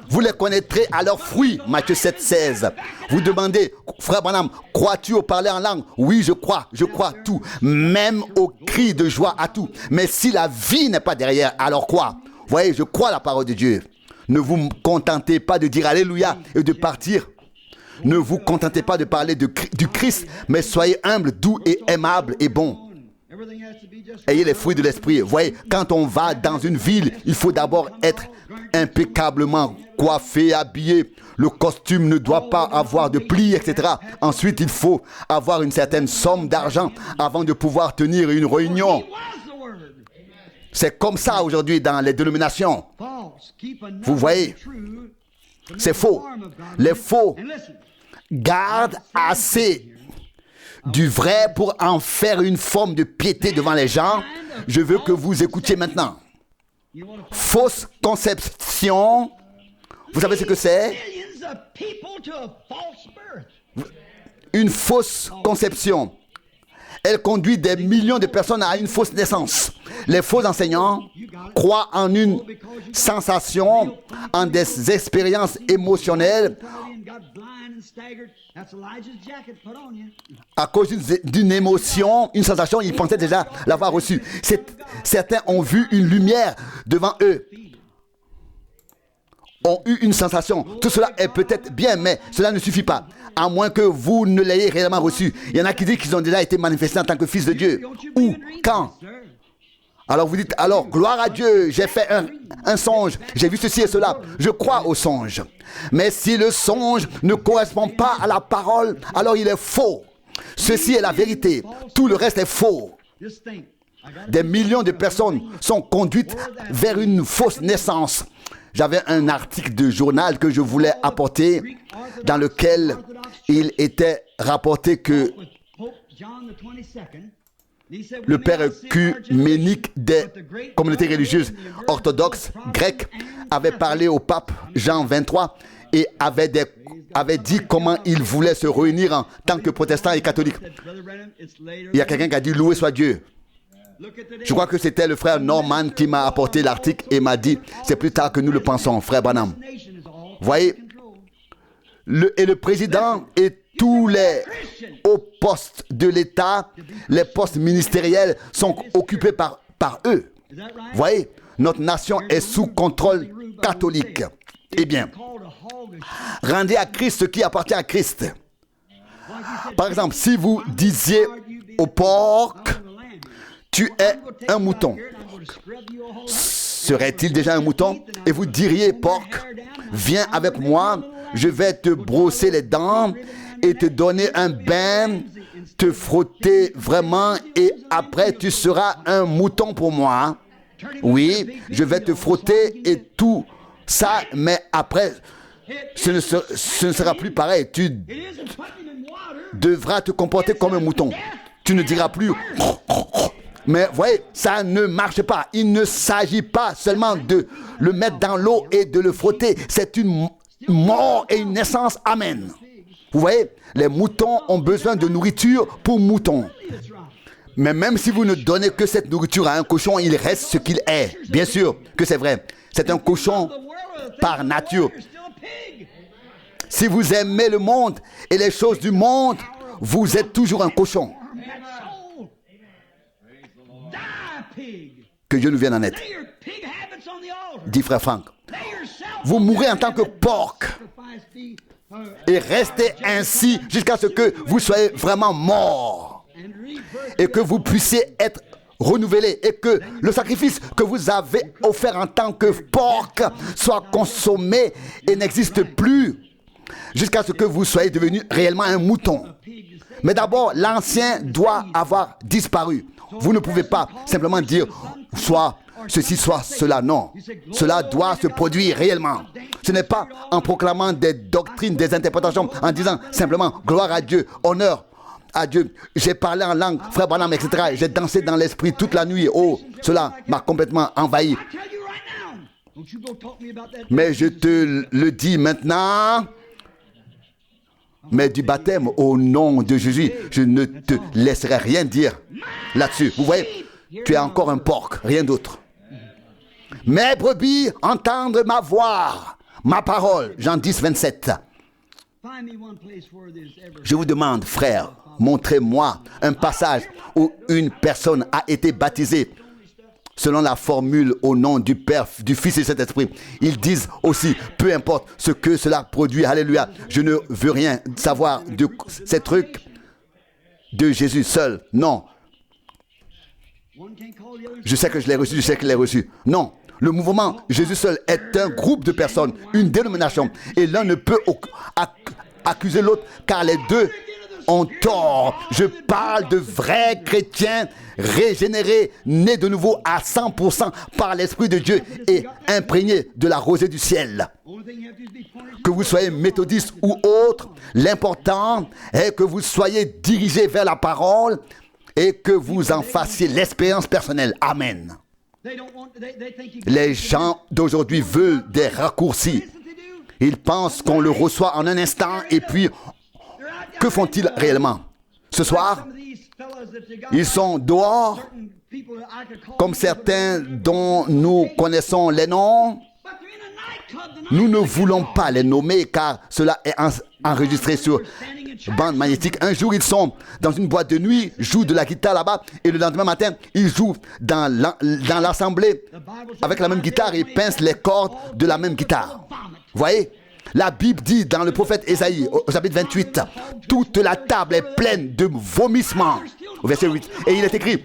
Vous les connaîtrez à leurs fruits, Matthieu 7, 16. Vous demandez, frère Branham, crois-tu au parler en langue? Oui, je crois tout, même au cri de joie à tout. Mais si la vie n'est pas derrière, alors quoi? Voyez, je crois la parole de Dieu. Ne vous contentez pas de dire Alléluia et de partir. Ne vous contentez pas de parler du Christ, mais soyez humble, doux et aimable et bon. Ayez les fruits de l'esprit. Vous voyez, quand on va dans une ville, il faut d'abord être impeccablement coiffé, habillé. Le costume ne doit pas avoir de plis, etc. Ensuite, il faut avoir une certaine somme d'argent avant de pouvoir tenir une réunion. C'est comme ça aujourd'hui dans les dénominations. Vous voyez, c'est faux. Les faux gardent assez du vrai pour en faire une forme de piété devant les gens. Je veux que vous écoutiez maintenant. Fausse conception. Vous savez ce que c'est? Une fausse conception. Elle conduit des millions de personnes à une fausse naissance. Les faux enseignants croient en une sensation, en des expériences émotionnelles. À cause d'une émotion, une sensation, ils pensaient déjà l'avoir reçue. Certains ont vu une lumière devant eux. ont eu une sensation. Tout cela est peut-être bien, mais cela ne suffit pas. À moins que vous ne l'ayez réellement reçu. Il y en a qui disent qu'ils ont déjà été manifestés en tant que fils de Dieu. Où? Quand? Alors vous dites, alors gloire à Dieu, j'ai fait un songe, j'ai vu ceci et cela. Je crois au songe. Mais si le songe ne correspond pas à la parole, alors il est faux. Ceci est la vérité. Tout le reste est faux. Des millions de personnes sont conduites vers une fausse naissance. J'avais un article de journal que je voulais apporter dans lequel il était rapporté que le père œcuménique des communautés religieuses orthodoxes grecques avait parlé au pape Jean 23 et avait dit comment il voulait se réunir en tant que protestant et catholique. Il y a quelqu'un qui a dit loué soit Dieu. Je crois que c'était le frère Norman qui m'a apporté l'article et m'a dit c'est plus tard que nous le pensons, frère Branham. Voyez, le président et tous les hauts postes de l'État, les postes ministériels sont occupés par eux. Voyez, notre nation est sous contrôle catholique. Eh bien, rendez à Christ ce qui appartient à Christ. Par exemple, si vous disiez au porc, tu es un mouton, serait-il déjà un mouton? Et vous diriez, porc, viens avec moi, je vais te brosser les dents et te donner un bain, te frotter vraiment, et après tu seras un mouton pour moi. Oui, je vais te frotter et tout ça, mais après, ce ne sera plus pareil. Tu devras te comporter comme un mouton. Tu ne diras plus... Mais voyez, ça ne marche pas. Il ne s'agit pas seulement de le mettre dans l'eau et de le frotter. C'est une mort et une naissance. Amen. Vous voyez, les moutons ont besoin de nourriture pour moutons. Mais même si vous ne donnez que cette nourriture à un cochon, il reste ce qu'il est. Bien sûr que c'est vrai. C'est un cochon par nature. Si vous aimez le monde et les choses du monde, vous êtes toujours un cochon. Que Dieu nous vienne en aide. Dit frère Franck. Vous mourrez en tant que porc. Et restez ainsi jusqu'à ce que vous soyez vraiment mort. Et que vous puissiez être renouvelé. Et que le sacrifice que vous avez offert en tant que porc soit consommé et n'existe plus. Jusqu'à ce que vous soyez devenu réellement un mouton. Mais d'abord, l'ancien doit avoir disparu. Vous ne pouvez pas simplement dire soit ceci, soit cela. Non. Cela doit se produire réellement. Ce n'est pas en proclamant des doctrines, des interprétations, en disant simplement gloire à Dieu, honneur à Dieu. J'ai parlé en langue, frère Branham, etc. J'ai dansé dans l'esprit toute la nuit. Oh, cela m'a complètement envahi. Mais je te le dis maintenant. Mais du baptême au nom de Jésus, je ne te laisserai rien dire là-dessus. Vous voyez, tu es encore un porc, rien d'autre. Mes brebis entendent ma voix, ma parole. Jean 10, 27. Je vous demande, frère, montrez-moi un passage où une personne a été baptisée selon la formule au nom du Père, du Fils et du Saint-Esprit. Ils disent aussi, peu importe ce que cela produit, alléluia, je ne veux rien savoir de ces trucs de Jésus seul. Non. Je sais que je l'ai reçu, je sais que je l'ai reçu. Non. Le mouvement Jésus seul est un groupe de personnes, une dénomination. Et l'un ne peut accuser l'autre car les deux ont tort. Je parle de vrais chrétiens régénérés, nés de nouveau à 100% par l'Esprit de Dieu et imprégnés de la rosée du ciel. Que vous soyez méthodiste ou autre, l'important est que vous soyez dirigés vers la parole et que vous en fassiez l'expérience personnelle. Amen. Les gens d'aujourd'hui veulent des raccourcis. Ils pensent qu'on le reçoit en un instant et puis que font-ils réellement? Ce soir, ils sont dehors, comme certains dont nous connaissons les noms. Nous ne voulons pas les nommer car cela est enregistré sur bande magnétique. Un jour, ils sont dans une boîte de nuit, jouent de la guitare là-bas, et le lendemain matin, ils jouent dans l'assemblée avec la même guitare et pincent les cordes de la même guitare. Voyez, la Bible dit dans le prophète Ésaïe, au chapitre 28, toute la table est pleine de vomissements. Au verset 8. Et il est écrit,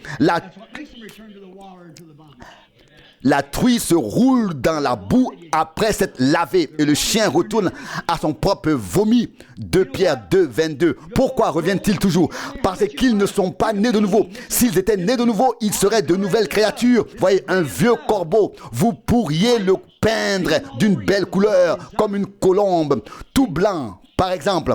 la truie se roule dans la boue après s'être lavée et le chien retourne à son propre vomi. 2 Pierre 2, 22. Pourquoi reviennent-ils toujours? Parce qu'ils ne sont pas nés de nouveau. S'ils étaient nés de nouveau, ils seraient de nouvelles créatures. Voyez, un vieux corbeau, vous pourriez le peindre d'une belle couleur, comme une colombe, tout blanc, par exemple.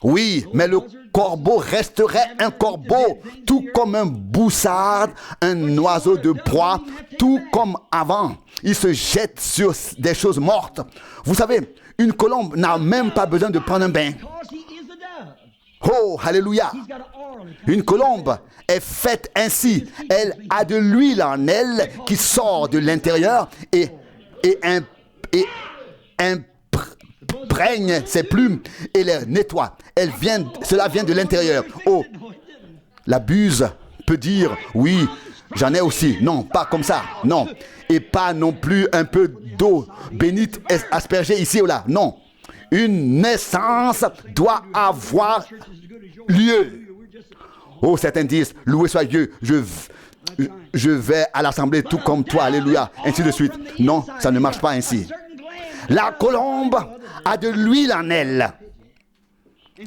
Oui, mais le corbeau resterait un corbeau, tout comme un boussard, un oiseau de proie, tout comme avant. Il se jette sur des choses mortes. Vous savez, une colombe n'a même pas besoin de prendre un bain. Oh, alléluia! Une colombe est faite ainsi. Elle a de l'huile en elle qui sort de l'intérieur et imprègne ses plumes et les nettoie. Cela vient de l'intérieur. Oh, la buse peut dire, oui, j'en ai aussi. Non, pas comme ça. Non. Et pas non plus un peu d'eau bénite aspergée ici ou là. Non. Une naissance doit avoir lieu. Oh, certains disent, loué soit Dieu, je vais à l'assemblée tout comme toi, alléluia, ainsi de suite. Non, ça ne marche pas ainsi. La colombe a de l'huile en elle.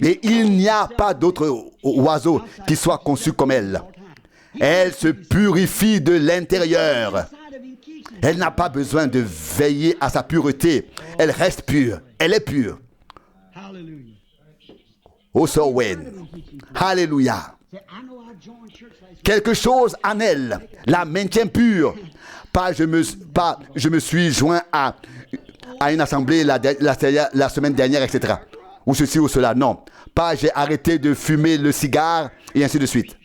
Et il n'y a pas d'autre oiseau qui soit conçu comme elle. Elle se purifie de l'intérieur. Elle n'a pas besoin de veiller à sa pureté. Elle reste pure. Elle est pure. Oh, so when. Alléluia. Quelque chose en elle la maintient pure. Pas je me suis joint à une assemblée la semaine dernière, etc. Ou ceci ou cela. Non. Pas j'ai arrêté de fumer le cigare et ainsi de suite.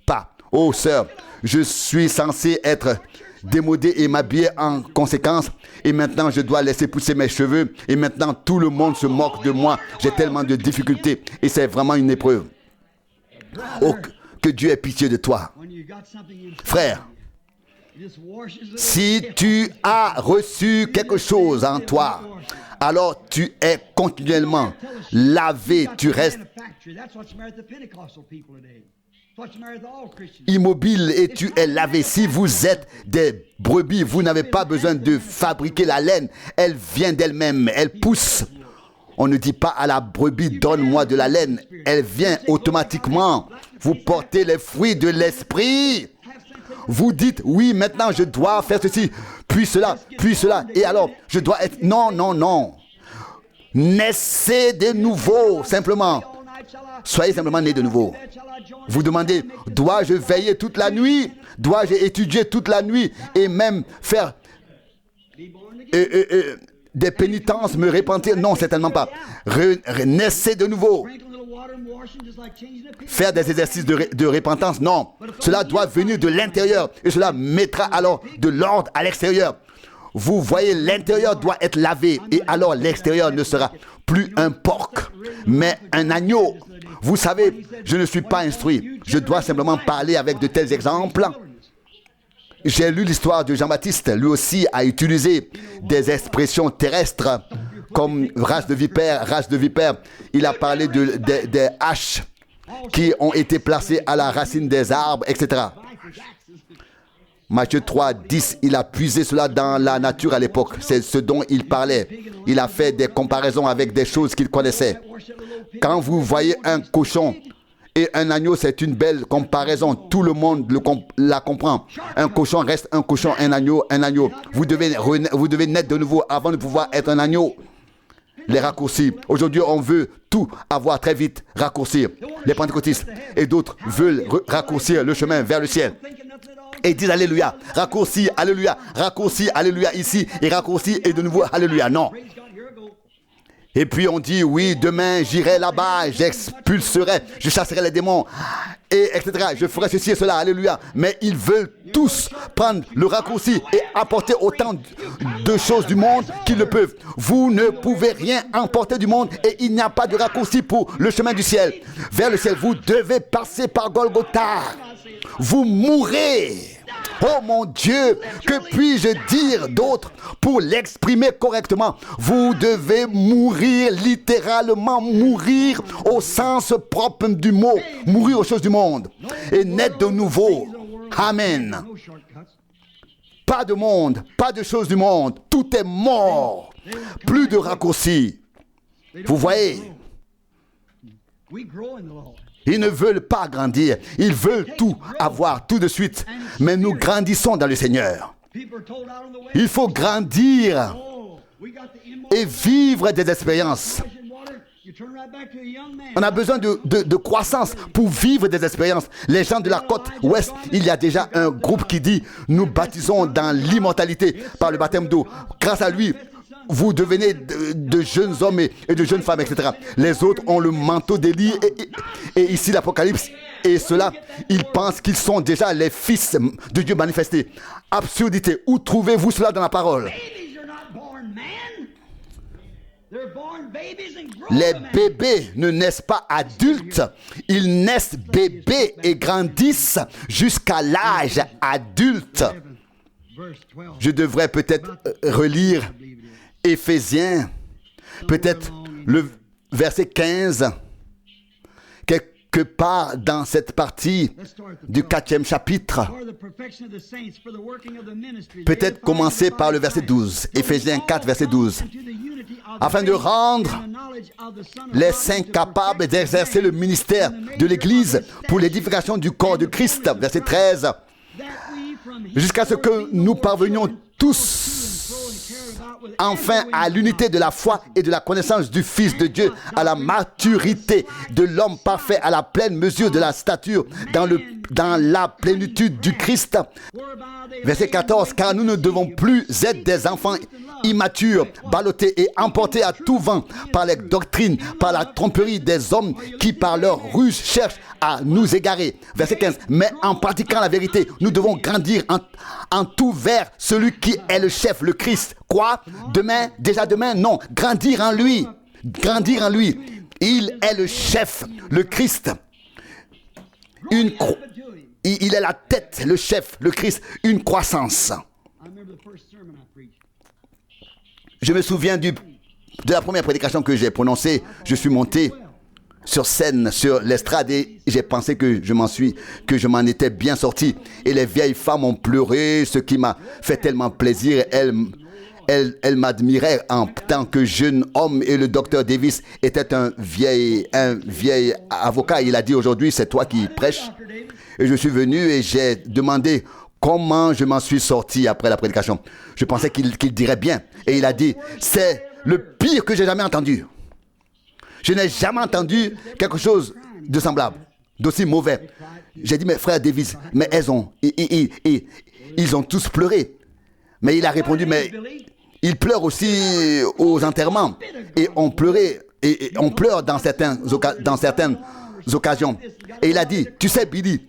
Pas. Oh sœur, je suis censé être démodé et m'habiller en conséquence. Et maintenant, je dois laisser pousser mes cheveux. Et maintenant, tout le monde se moque de moi. J'ai tellement de difficultés. Et c'est vraiment une épreuve. Oh, que Dieu ait pitié de toi. Frère, si tu as reçu quelque chose en toi, alors tu es continuellement lavé, tu restes immobile et tu es lavé. Si vous êtes des brebis, vous n'avez pas besoin de fabriquer la laine, elle vient d'elle-même, elle pousse. On ne dit pas à la brebis, donne-moi de la laine, elle vient automatiquement. Vous portez les fruits de l'esprit. Vous dites, oui, maintenant je dois faire ceci, puis cela, et alors je dois être... Non, non, non. Naissez de nouveau, simplement. Soyez simplement nés de nouveau. Vous demandez, dois-je veiller toute la nuit? Dois-je étudier toute la nuit et même faire des pénitences, me repentir? Non, certainement pas. Naissez de nouveau. Faire des exercices de repentance? Non. Cela doit venir de l'intérieur et cela mettra alors de l'ordre à l'extérieur. Vous voyez, l'intérieur doit être lavé et alors l'extérieur ne sera plus un porc, mais un agneau. Vous savez, je ne suis pas instruit. Je dois simplement parler avec de tels exemples. J'ai lu l'histoire de Jean-Baptiste. Lui aussi a utilisé des expressions terrestres comme race de vipère. Il a parlé des haches qui ont été placées à la racine des arbres, etc. Matthieu 3, 10, il a puisé cela dans la nature à l'époque. C'est ce dont il parlait. Il a fait des comparaisons avec des choses qu'il connaissait. Quand vous voyez un cochon et un agneau, c'est une belle comparaison. Tout le monde la comprend. Un cochon reste un cochon, un agneau, un agneau. Vous devez naître de nouveau avant de pouvoir être un agneau. Les raccourcis. Aujourd'hui, on veut tout avoir très vite, raccourcir. Les pentecôtistes et d'autres veulent raccourcir le chemin vers le ciel. Et disent alléluia, raccourci, alléluia ici, et raccourci, et de nouveau, alléluia. Non. Et puis on dit, oui, demain j'irai là-bas, j'expulserai, je chasserai les démons, et etc. Je ferai ceci et cela, alléluia. Mais ils veulent tous prendre le raccourci et apporter autant de choses du monde qu'ils le peuvent. Vous ne pouvez rien emporter du monde et il n'y a pas de raccourci pour le chemin du ciel. Vers le ciel, vous devez passer par Golgotha. Vous mourrez. Oh mon Dieu, que puis-je dire d'autre pour l'exprimer correctement? Vous devez mourir, littéralement mourir au sens propre du mot, mourir aux choses du monde et naître de nouveau. Amen. Pas de monde, pas de choses du monde, tout est mort, plus de raccourcis. Vous voyez? Ils ne veulent pas grandir. Ils veulent tout avoir tout de suite. Mais nous grandissons dans le Seigneur. Il faut grandir et vivre des expériences. On a besoin de croissance pour vivre des expériences. Les gens de la côte ouest, il y a déjà un groupe qui dit « Nous baptisons dans l'immortalité par le baptême d'eau. Grâce à lui, vous devenez de jeunes hommes et de jeunes femmes, etc. » Les autres ont le manteau d'Élie et ici l'Apocalypse. Et ceux-là, ils pensent qu'ils sont déjà les fils de Dieu manifestés. Absurdité. Où trouvez-vous cela dans la parole? Les bébés ne naissent pas adultes, ils naissent bébés et grandissent jusqu'à l'âge adulte. Je devrais peut-être relire Éphésiens, peut-être le verset 15, quelque part dans cette partie du 4e chapitre. Peut-être commencer par le verset 12, Éphésiens 4, verset 12. Afin de rendre les saints capables d'exercer le ministère de l'Église pour l'édification du corps de Christ, verset 13, jusqu'à ce que nous parvenions tous enfin à l'unité de la foi et de la connaissance du Fils de Dieu, à la maturité de l'homme parfait, à la pleine mesure de la stature, dans la plénitude du Christ. Verset 14, car nous ne devons plus être des enfants immatures, ballottés et emportés à tout vent par les doctrines, par la tromperie des hommes qui par leur ruse cherchent à nous égarer. Verset 15, mais en pratiquant la vérité, nous devons grandir en tout vers celui qui est le chef, le Christ. Quoi? Demain? Déjà demain? Non. Grandir en lui. Grandir en lui. Il est le chef, le Christ. Il est la tête, le chef, le Christ. Une croissance. Je me souviens de la première prédication que j'ai prononcée. Je suis monté sur scène, sur l'estrade, et j'ai pensé que je m'en étais bien sorti. Et les vieilles femmes ont pleuré, ce qui m'a fait tellement plaisir. Elles m'admiraient en tant que jeune homme, et le docteur Davis était un vieil avocat. Il a dit aujourd'hui, c'est toi qui prêches. Et je suis venu et j'ai demandé comment je m'en suis sorti après la prédication. Je pensais qu'il dirait bien. Et il a dit, c'est le pire que j'ai jamais entendu. Je n'ai jamais entendu quelque chose de semblable, d'aussi mauvais. J'ai dit, mes frères Davis, mais ils ont tous pleuré. Mais il a répondu, mais ils pleurent aussi aux enterrements. Et on pleurait, et on pleure dans certaines occasions. Et il a dit, tu sais Billy,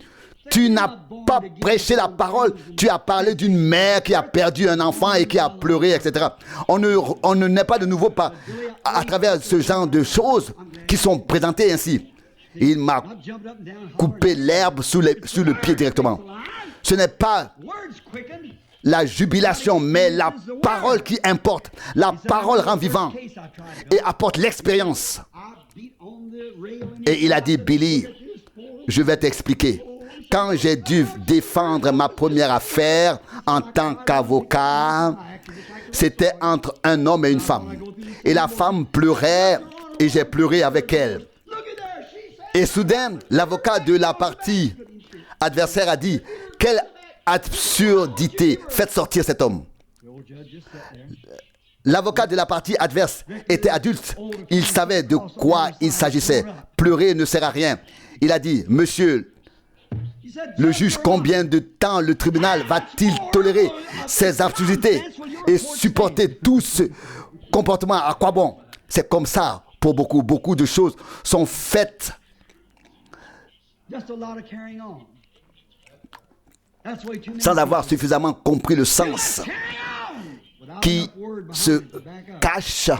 tu n'as pas prêché la parole, tu as parlé d'une mère qui a perdu un enfant et qui a pleuré, etc. On ne naît pas de nouveau à travers ce genre de choses qui sont présentées ainsi. Il m'a coupé l'herbe sous le pied directement. Ce n'est pas la jubilation, mais la parole qui importe. La parole rend vivant et apporte l'expérience. Et il a dit, Billy, je vais t'expliquer. Quand j'ai dû défendre ma première affaire en tant qu'avocat, c'était entre un homme et une femme. Et la femme pleurait et j'ai pleuré avec elle. Et soudain, l'avocat de la partie adversaire a dit, quelle absurdité, faites sortir cet homme. L'avocat de la partie adverse était adulte. Il savait de quoi il s'agissait. Pleurer ne sert à rien. Il a dit, monsieur le juge, combien de temps le tribunal va-t-il tolérer ces absurdités et supporter tout ce comportement? À quoi bon? C'est comme ça pour beaucoup. Beaucoup de choses sont faites sans avoir suffisamment compris le sens qui se cache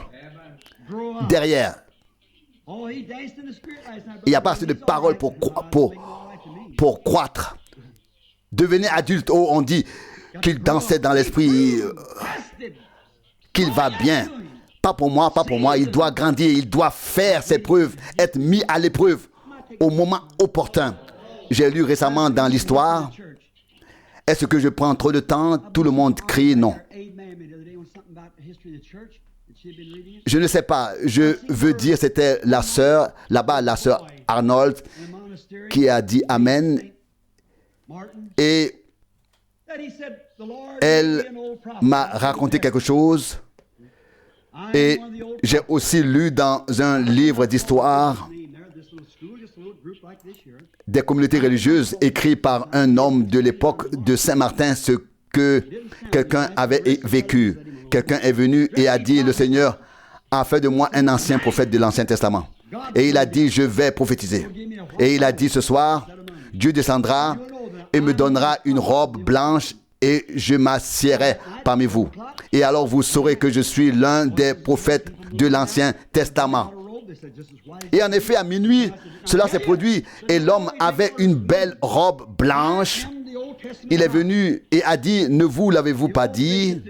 derrière. Il n'y a pas assez de paroles pour croître. devenez adulte. Oh, on dit qu'il dansait dans l'esprit, qu'il va bien. Pas pour moi, pas pour moi. Il doit grandir, il doit faire ses preuves, être mis à l'épreuve au moment opportun. J'ai lu récemment dans l'histoire. Est-ce que je prends trop de temps? Tout le monde crie non. Je ne sais pas. Je veux dire, c'était la sœur, là-bas, la sœur Arnold, qui a dit Amen. Et elle m'a raconté quelque chose. Et j'ai aussi lu dans un livre d'histoire des communautés religieuses écrit par un homme de l'époque de Saint-Martin ce que quelqu'un avait vécu. Quelqu'un est venu et a dit, le Seigneur a fait de moi un ancien prophète de l'Ancien Testament. Et il a dit, je vais prophétiser. Et il a dit, ce soir, Dieu descendra et me donnera une robe blanche et je m'assiérai parmi vous. Et alors vous saurez que je suis l'un des prophètes de l'Ancien Testament. Et en effet, à minuit, cela s'est produit et l'homme avait une belle robe blanche. Il est venu et a dit, ne vous l'avez-vous pas dit?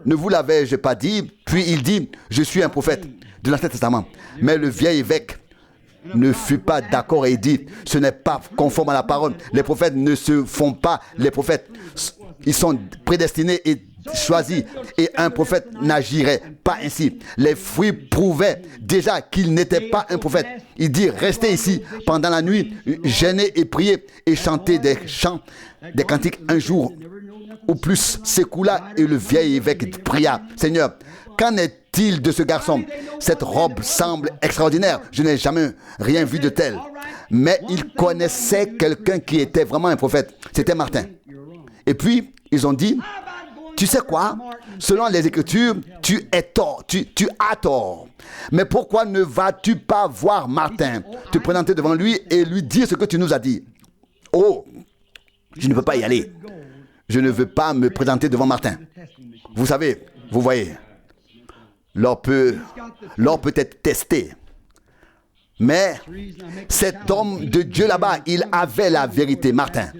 Ne vous l'avais-je pas dit? Puis il dit, je suis un prophète de l'Ancien Testament. Mais le vieil évêque ne fut pas d'accord et il dit, ce n'est pas conforme à la parole. Les prophètes ne se font pas les prophètes. Ils sont prédestinés et choisis. Et un prophète n'agirait pas ainsi. Les fruits prouvaient déjà qu'il n'était pas un prophète. Il dit, restez ici pendant la nuit, gênez et priez et chantez des chants, des cantiques. Un jour ou plus s'écoula et le vieil évêque pria, Seigneur, qu'en est-il de ce garçon? Cette robe semble extraordinaire. Je n'ai jamais rien vu de tel. Mais il connaissait quelqu'un qui était vraiment un prophète. C'était Martin. Et puis, ils ont dit, tu sais quoi? Selon les Écritures, tu as tort. Mais pourquoi ne vas-tu pas voir Martin, te présenter devant lui et lui dire ce que tu nous as dit? Oh, je ne peux pas y aller. Je ne veux pas me présenter devant Martin. Vous savez, vous voyez, l'or peut être testé. Mais cet homme de Dieu là-bas, il avait la vérité, Martin.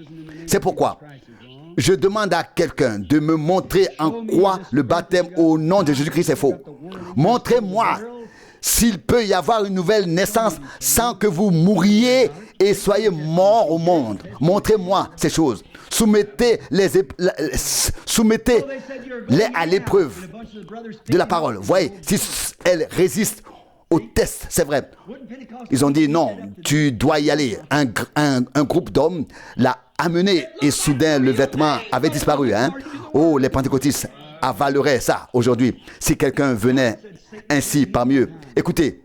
C'est pourquoi je demande à quelqu'un de me montrer en quoi le baptême au nom de Jésus-Christ est faux. Montrez-moi s'il peut y avoir une nouvelle naissance sans que vous mouriez et soyez morts au monde. Montrez-moi ces choses. Soumettez-les à l'épreuve de la parole. Voyez, si elle résiste au test, c'est vrai. Ils ont dit non, tu dois y aller. Un groupe d'hommes l'a amené et soudain le vêtement avait disparu. Oh, les pentecôtistes avaleraient ça aujourd'hui. Si quelqu'un venait ainsi parmi eux. Écoutez,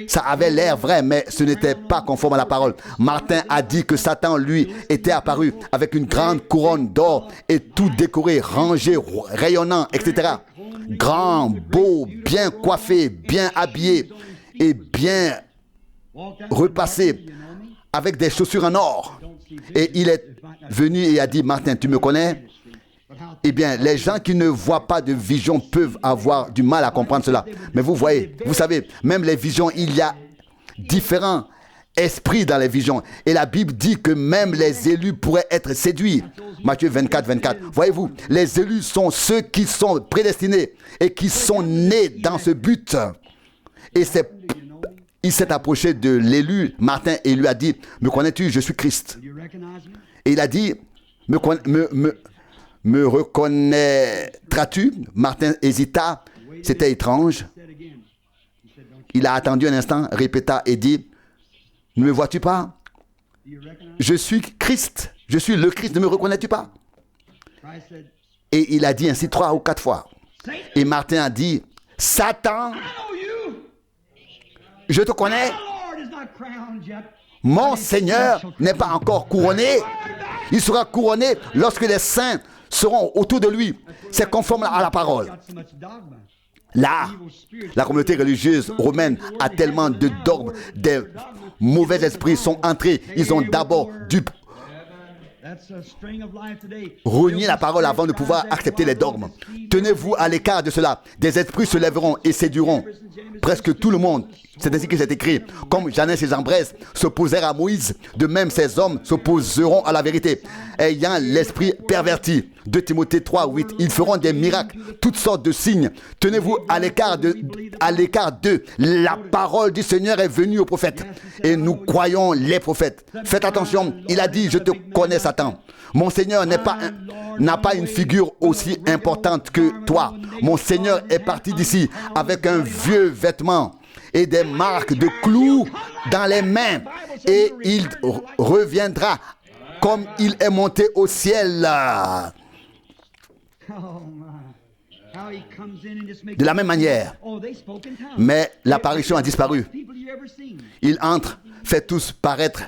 ça avait l'air vrai, mais ce n'était pas conforme à la parole. Martin a dit que Satan, lui, était apparu avec une grande couronne d'or et tout décoré, rangé, rayonnant, etc. Grand, beau, bien coiffé, bien habillé et bien repassé avec des chaussures en or. Et il est venu et a dit, Martin, tu me connais? Eh bien, les gens qui ne voient pas de vision peuvent avoir du mal à comprendre cela. Mais vous voyez, vous savez, même les visions, il y a différents esprits dans les visions. Et la Bible dit que même les élus pourraient être séduits. Matthieu 24, 24. Voyez-vous, les élus sont ceux qui sont prédestinés et qui sont nés dans ce but. Et il s'est approché de l'élu, Martin, et il lui a dit, me connais-tu, je suis Christ. Et il a dit, me reconnaîtras-tu? Martin hésita, c'était étrange. Il a attendu un instant, répéta et dit, ne me vois-tu pas? Je suis Christ, je suis le Christ, ne me reconnais-tu pas? Et il a dit ainsi 3 ou 4 fois. Et Martin a dit, Satan, je te connais. Mon Seigneur n'est pas encore couronné. Il sera couronné lorsque les saints seront autour de lui. C'est conforme à la parole. Là, la communauté religieuse romaine a tellement de dogmes, des mauvais esprits sont entrés. Ils ont d'abord dû renier la parole avant de pouvoir accepter les dogmes. Tenez-vous à l'écart de cela. Des esprits se lèveront et séduiront presque tout le monde. C'est ainsi que c'est écrit. Comme Jannes et Jambres s'opposèrent à Moïse, de même ces hommes s'opposeront à la vérité, ayant l'esprit perverti. 2 Timothée 3, 8. Ils feront des miracles, toutes sortes de signes. Tenez-vous à l'écart d'eux. La parole du Seigneur est venue aux prophètes. Et nous croyons les prophètes. Faites attention, il a dit, je te connais Satan. Mon Seigneur n'a pas une figure aussi importante que toi. Mon Seigneur est parti d'ici avec un vieux vêtement et des marques de clous dans les mains. Et il reviendra comme il est monté au ciel. De la même manière. Mais l'apparition a disparu. Il entre, fait tous paraître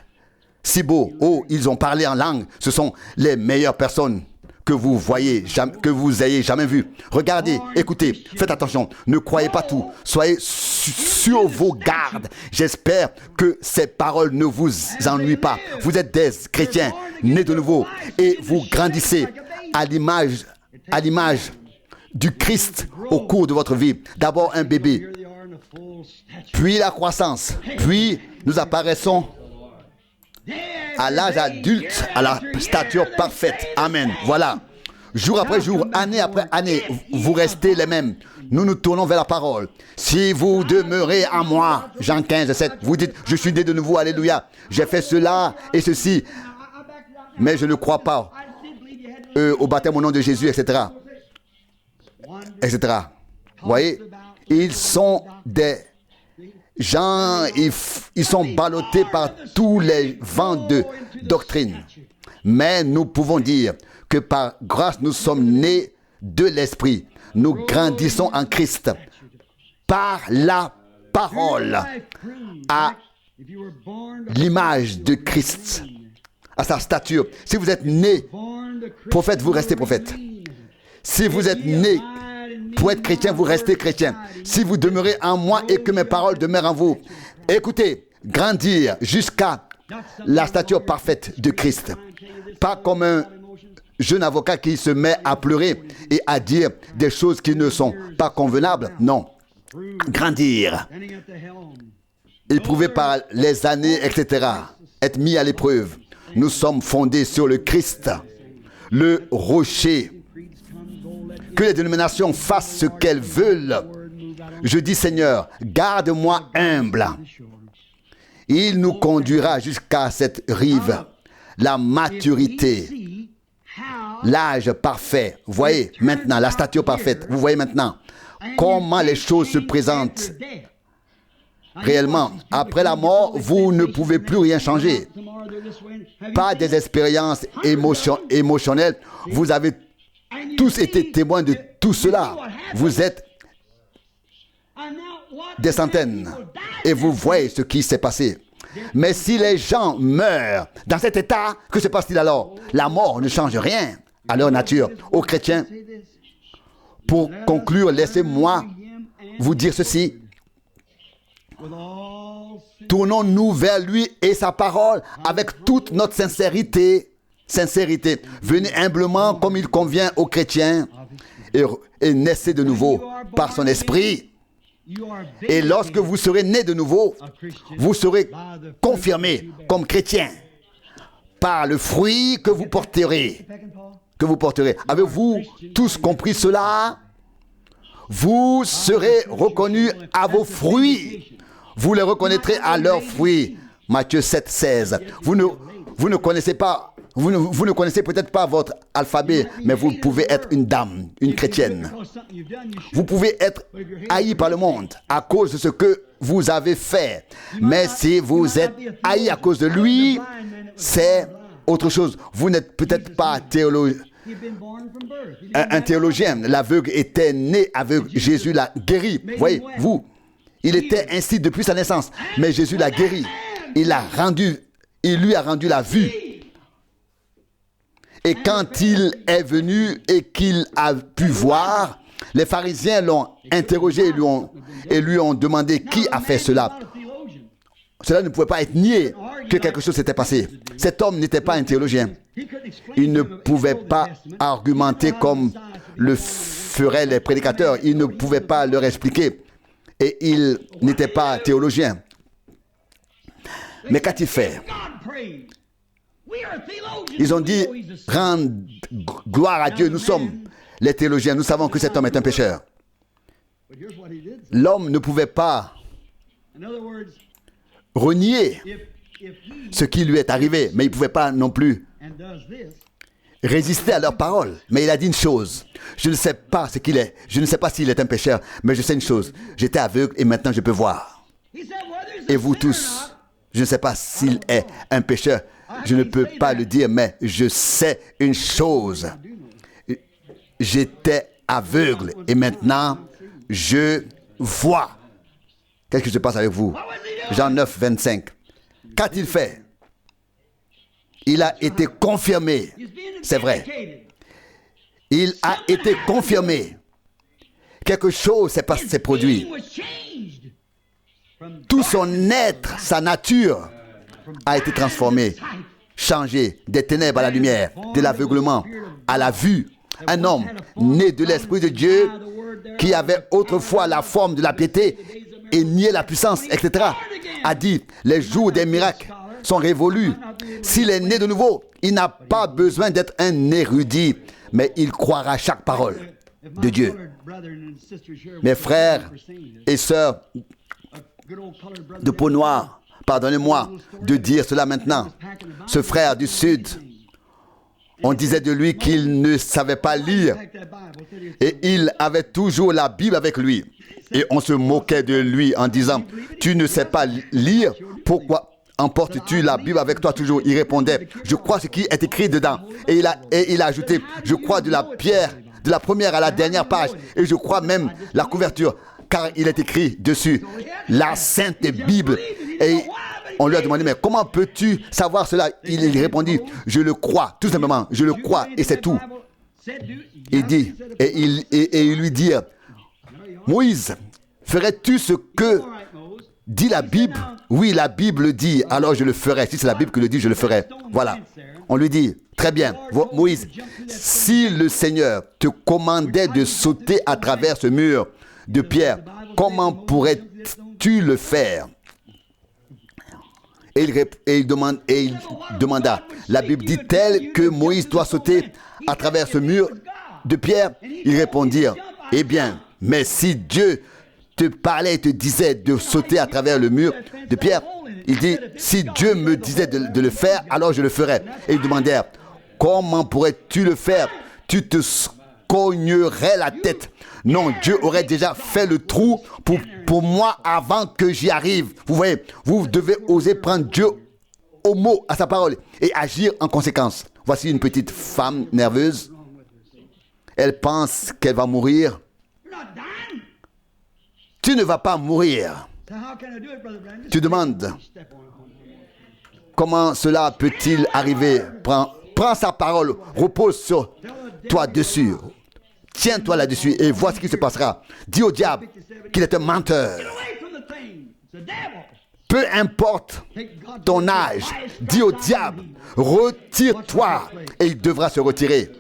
si beaux. Oh, ils ont parlé en langue. Ce sont les meilleures personnes que vous voyez, que vous ayez jamais vues. Regardez, écoutez, faites attention. Ne croyez pas tout. Soyez sur vos gardes. J'espère que ces paroles ne vous ennuient pas. Vous êtes des chrétiens nés de nouveau et vous grandissez à l'image du Christ au cours de votre vie. D'abord un bébé, puis la croissance, puis nous apparaissons à l'âge adulte, à la stature parfaite. Amen. Voilà. Jour après jour, année après année, vous restez les mêmes. Nous nous tournons vers la parole. Si vous demeurez en moi, Jean 15, 7, vous dites, je suis né de nouveau, alléluia. J'ai fait cela et ceci, mais je ne crois pas au baptême au nom de Jésus, etc. etc. Vous voyez, ils sont des gens, ils sont ballottés par tous les vents de doctrine. Mais nous pouvons dire que par grâce, nous sommes nés de l'Esprit. Nous grandissons en Christ par la parole à l'image de Christ, à sa stature. Si vous êtes né prophète, vous restez prophète. Si vous êtes né pour être chrétien, vous restez chrétien. Si vous demeurez en moi et que mes paroles demeurent en vous, écoutez, grandir jusqu'à la stature parfaite de Christ. Pas comme un jeune avocat qui se met à pleurer et à dire des choses qui ne sont pas convenables. Non. Grandir. Éprouvé par les années, etc. Être mis à l'épreuve. Nous sommes fondés sur le Christ, le rocher. Que les dénominations fassent ce qu'elles veulent. Je dis, Seigneur, garde-moi humble. Il nous conduira jusqu'à cette rive. La maturité, l'âge parfait. Vous voyez maintenant la stature parfaite. Vous voyez maintenant comment les choses se présentent réellement. Après la mort, vous ne pouvez plus rien changer. Pas des expériences émotionnelles. Vous avez tous été témoins de tout cela. Vous êtes des centaines et vous voyez ce qui s'est passé. Mais si les gens meurent dans cet état, que se passe-t-il alors? La mort ne change rien à leur nature. Aux chrétiens, pour conclure, laissez-moi vous dire ceci. Tournons-nous vers lui et sa parole avec toute notre sincérité. Venez humblement comme il convient aux chrétiens et naissez de nouveau par son esprit. Et lorsque vous serez nés de nouveau, vous serez confirmés comme chrétiens par le fruit que vous porterez. Avez-vous tous compris cela? Vous serez reconnus à vos fruits. Vous les reconnaîtrez à leurs fruits. Matthieu 7, 16. Vous ne connaissez pas. Vous ne connaissez peut-être pas votre alphabet, mais vous pouvez être une dame, une chrétienne. Vous pouvez être haï par le monde à cause de ce que vous avez fait. Mais si vous êtes haï à cause de lui, c'est autre chose. Vous n'êtes peut-être pas un théologien. L'aveugle était né aveugle. Jésus l'a guéri. Voyez, il était ainsi depuis sa naissance. Mais Jésus l'a guéri. Il lui a rendu la vue. Et quand il est venu et qu'il a pu voir, les pharisiens l'ont interrogé et lui ont demandé qui a fait cela. Cela ne pouvait pas être nié que quelque chose s'était passé. Cet homme n'était pas un théologien. Il ne pouvait pas argumenter comme le feraient les prédicateurs. Il ne pouvait pas leur expliquer. Et il n'était pas théologien. Mais qu'a-t-il fait? Ils ont dit, rendre gloire à Dieu. Nous sommes les théologiens. Nous savons que cet homme est un pécheur. L'homme ne pouvait pas renier ce qui lui est arrivé, mais il ne pouvait pas non plus résister à leurs paroles. Mais il a dit une chose: je ne sais pas ce qu'il est, je ne sais pas s'il est un pécheur, mais je sais une chose: j'étais aveugle et maintenant je peux voir. Et vous tous, je ne sais pas s'il est un pécheur, je ne peux pas le dire, mais je sais une chose: j'étais aveugle et maintenant je vois. Qu'est-ce qui se passe avec vous? Jean 9, 25. Qu'a-t-il fait? Il a été confirmé. C'est vrai. Il a été confirmé. Quelque chose s'est produit. Tout son être, sa nature a été transformé, changé des ténèbres à la lumière, de l'aveuglement à la vue. Un homme né de l'Esprit de Dieu qui avait autrefois la forme de la piété et niait la puissance, etc., a dit: les jours des miracles sont révolus. S'il est né de nouveau, il n'a pas besoin d'être un érudit, mais il croira chaque parole de Dieu. Mes frères et sœurs de peau noire, pardonnez-moi de dire cela maintenant. Ce frère du Sud, on disait de lui qu'il ne savait pas lire et il avait toujours la Bible avec lui. Et on se moquait de lui en disant: tu ne sais pas lire, pourquoi emportes-tu la Bible avec toi toujours? Il répondait: je crois ce qui est écrit dedans. Et il a ajouté: je crois de la première à la dernière page, et je crois même la couverture, car il est écrit dessus la Sainte Bible. Et on lui a demandé: mais comment peux-tu savoir cela? Il répondit: je le crois, tout simplement, je le crois, et c'est tout. Il dit, et il lui dit: Moïse, ferais-tu ce que dit la Bible? Oui, la Bible dit, alors je le ferai. Si c'est la Bible qui le dit, je le ferai. Voilà. On lui dit: très bien, Moïse, si le Seigneur te commandait de sauter à travers ce mur de pierre, comment pourrais-tu le faire? Et il demanda: la Bible dit-elle que Moïse doit sauter à travers ce mur de pierre? Ils répondirent: eh bien, mais si Dieu te parlait et te disait de sauter à travers le mur de pierre, il dit: si Dieu me disait de le faire, alors je le ferais. Et ils demandèrent: comment pourrais-tu le faire? Tu te cognerais la tête. Non, Dieu aurait déjà fait le trou pour moi avant que j'y arrive. Vous voyez, vous devez oser prendre Dieu au mot, à sa parole, et agir en conséquence. Voici une petite femme nerveuse. Elle pense qu'elle va mourir. Tu ne vas pas mourir. Tu demandes: comment cela peut-il arriver? Prends sa parole, repose sur toi dessus. Tiens-toi là-dessus et vois ce qui se passera. Dis au diable qu'il est un menteur. Peu importe ton âge, dis au diable: retire-toi, et il devra se retirer.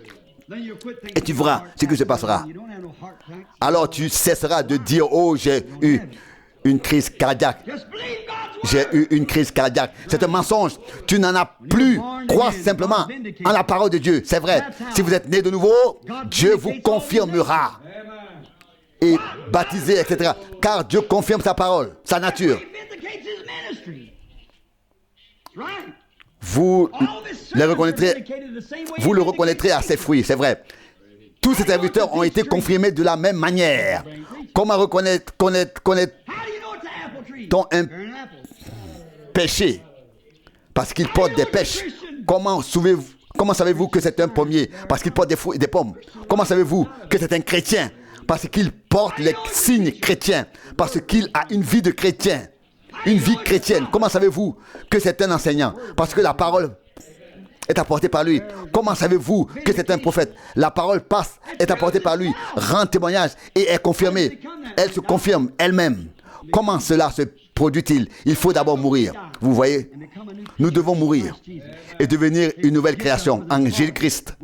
Et tu verras ce qui se passera. Alors tu cesseras de dire: oh, j'ai eu une crise cardiaque. J'ai eu une crise cardiaque. C'est un mensonge. Tu n'en as plus. Crois simplement en la parole de Dieu. C'est vrai. Si vous êtes né de nouveau, Dieu vous confirmera. Et baptisé, etc. Car Dieu confirme sa parole, sa nature. Vous le reconnaîtrez à ses fruits, c'est vrai. Tous ces serviteurs ont été confirmés de la même manière. Comment connaît-on un péché? Parce qu'il porte des pêches. Comment savez-vous que c'est un pommier? Parce qu'il porte des fruits et des pommes. Comment savez-vous que c'est un chrétien? Parce qu'il porte les signes chrétiens. Parce qu'il a une vie de chrétien. Une vie chrétienne. Comment savez-vous que c'est un enseignant? Parce que la parole est apportée par lui. Comment savez-vous que c'est un prophète? La parole est apportée par lui, rend témoignage et est confirmée. Elle se confirme elle-même. Comment cela se produit-il? Il faut d'abord mourir. Vous voyez, nous devons mourir et devenir une nouvelle création en Jésus-Christ.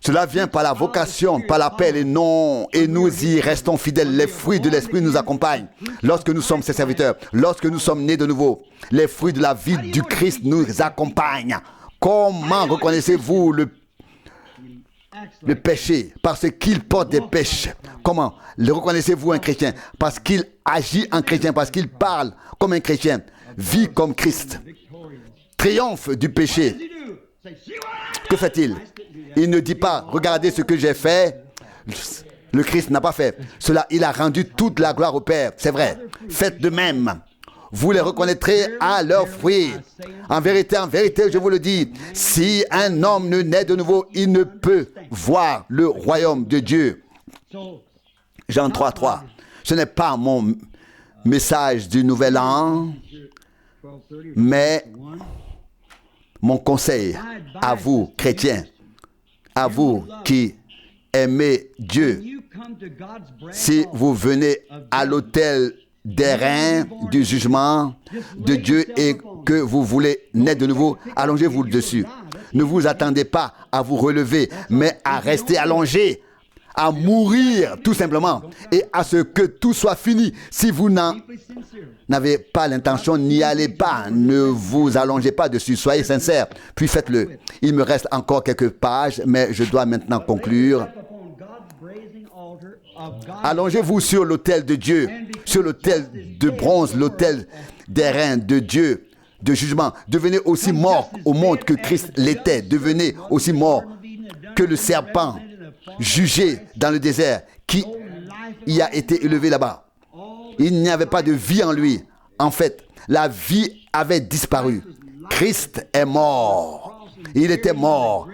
Cela vient par la vocation, par l'appel et non, et nous y restons fidèles. Les fruits de l'Esprit nous accompagnent lorsque nous sommes ses serviteurs, lorsque nous sommes nés de nouveau. Les fruits de la vie du Christ nous accompagnent. Comment reconnaissez-vous le péché? Parce qu'il porte des péchés. Comment le reconnaissez-vous un chrétien? Parce qu'il agit en chrétien, parce qu'il parle comme un chrétien, vit comme Christ, triomphe du péché. Que fait-il? Il ne dit pas, regardez ce que j'ai fait. Le Christ n'a pas fait cela. Il a rendu toute la gloire au Père. C'est vrai. Faites de même. Vous les reconnaîtrez à leurs fruits. En vérité, je vous le dis, si un homme ne naît de nouveau, il ne peut voir le royaume de Dieu. Jean 3:3. Ce n'est pas mon message du nouvel an, mais mon conseil à vous, chrétiens, à vous qui aimez Dieu. Si vous venez à l'autel des reins du jugement de Dieu et que vous voulez naître de nouveau, allongez-vous dessus. Ne vous attendez pas à vous relever, mais à rester allongé, à mourir tout simplement et à ce que tout soit fini. Si vous n'avez pas l'intention, n'y allez pas, ne vous allongez pas dessus, soyez sincères, puis faites-le. Il me reste encore quelques pages, mais je dois maintenant conclure. Allongez-vous sur l'autel de Dieu, sur l'autel de bronze, l'autel des reins de Dieu, de jugement. Devenez aussi mort au monde que Christ l'était. Devenez aussi mort que le serpent jugé dans le désert, qui y a été élevé là-bas. Il n'y avait pas de vie en lui. En fait, la vie avait disparu. Christ est mort. Il était mort.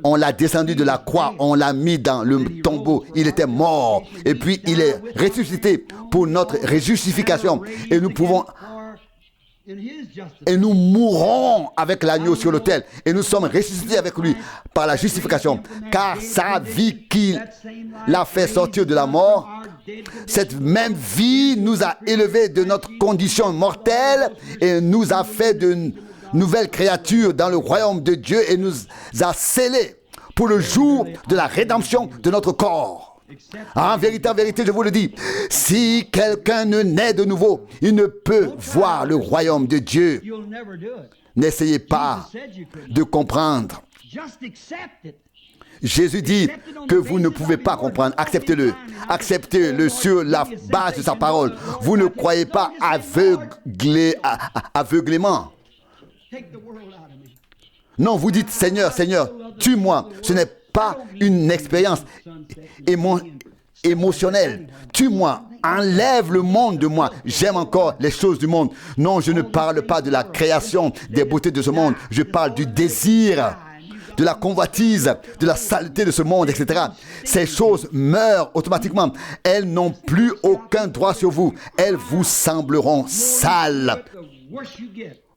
On l'a descendu de la croix, on l'a mis dans le tombeau. Il était mort. Et puis, il est ressuscité pour notre réjustification. Et nous mourrons avec l'agneau sur l'autel. Et nous sommes ressuscités avec lui par la justification. Car sa vie qui l'a fait sortir de la mort, cette même vie nous a élevés de notre condition mortelle et nous a fait de nouvelles créatures dans le royaume de Dieu et nous a scellés pour le jour de la rédemption de notre corps. En vérité, je vous le dis, si quelqu'un ne naît de nouveau, il ne peut voir le royaume de Dieu. N'essayez pas de comprendre. Jésus dit que vous ne pouvez pas comprendre. Acceptez-le. Acceptez-le sur la base de sa parole. Vous ne croyez pas aveuglément. Non, vous dites, Seigneur, Seigneur, tue-moi. Ce n'est pas une expérience émotionnelle. Tue-moi, enlève le monde de moi. J'aime encore les choses du monde. Non, je ne parle pas de la création des beautés de ce monde. Je parle du désir, de la convoitise, de la saleté de ce monde, etc. Ces choses meurent automatiquement. Elles n'ont plus aucun droit sur vous. Elles vous sembleront sales.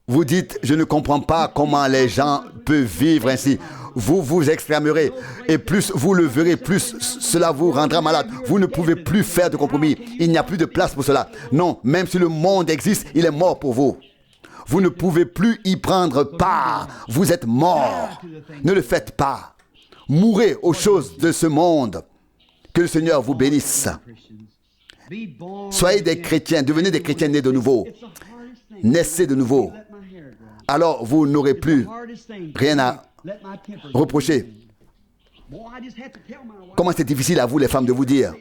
Vous dites, je ne comprends pas comment les gens peuvent vivre ainsi. Vous vous exclamerez, et plus vous le verrez, plus cela vous rendra malade. Vous ne pouvez plus faire de compromis. Il n'y a plus de place pour cela. Non, même si le monde existe, il est mort pour vous. Vous ne pouvez plus y prendre part. Vous êtes mort. Ne le faites pas. Mourrez aux choses de ce monde. Que le Seigneur vous bénisse. Soyez des chrétiens, devenez des chrétiens nés de nouveau. Naissez de nouveau. Alors vous n'aurez plus rien à reprocher. Comment c'est difficile à vous les femmes de vous dire.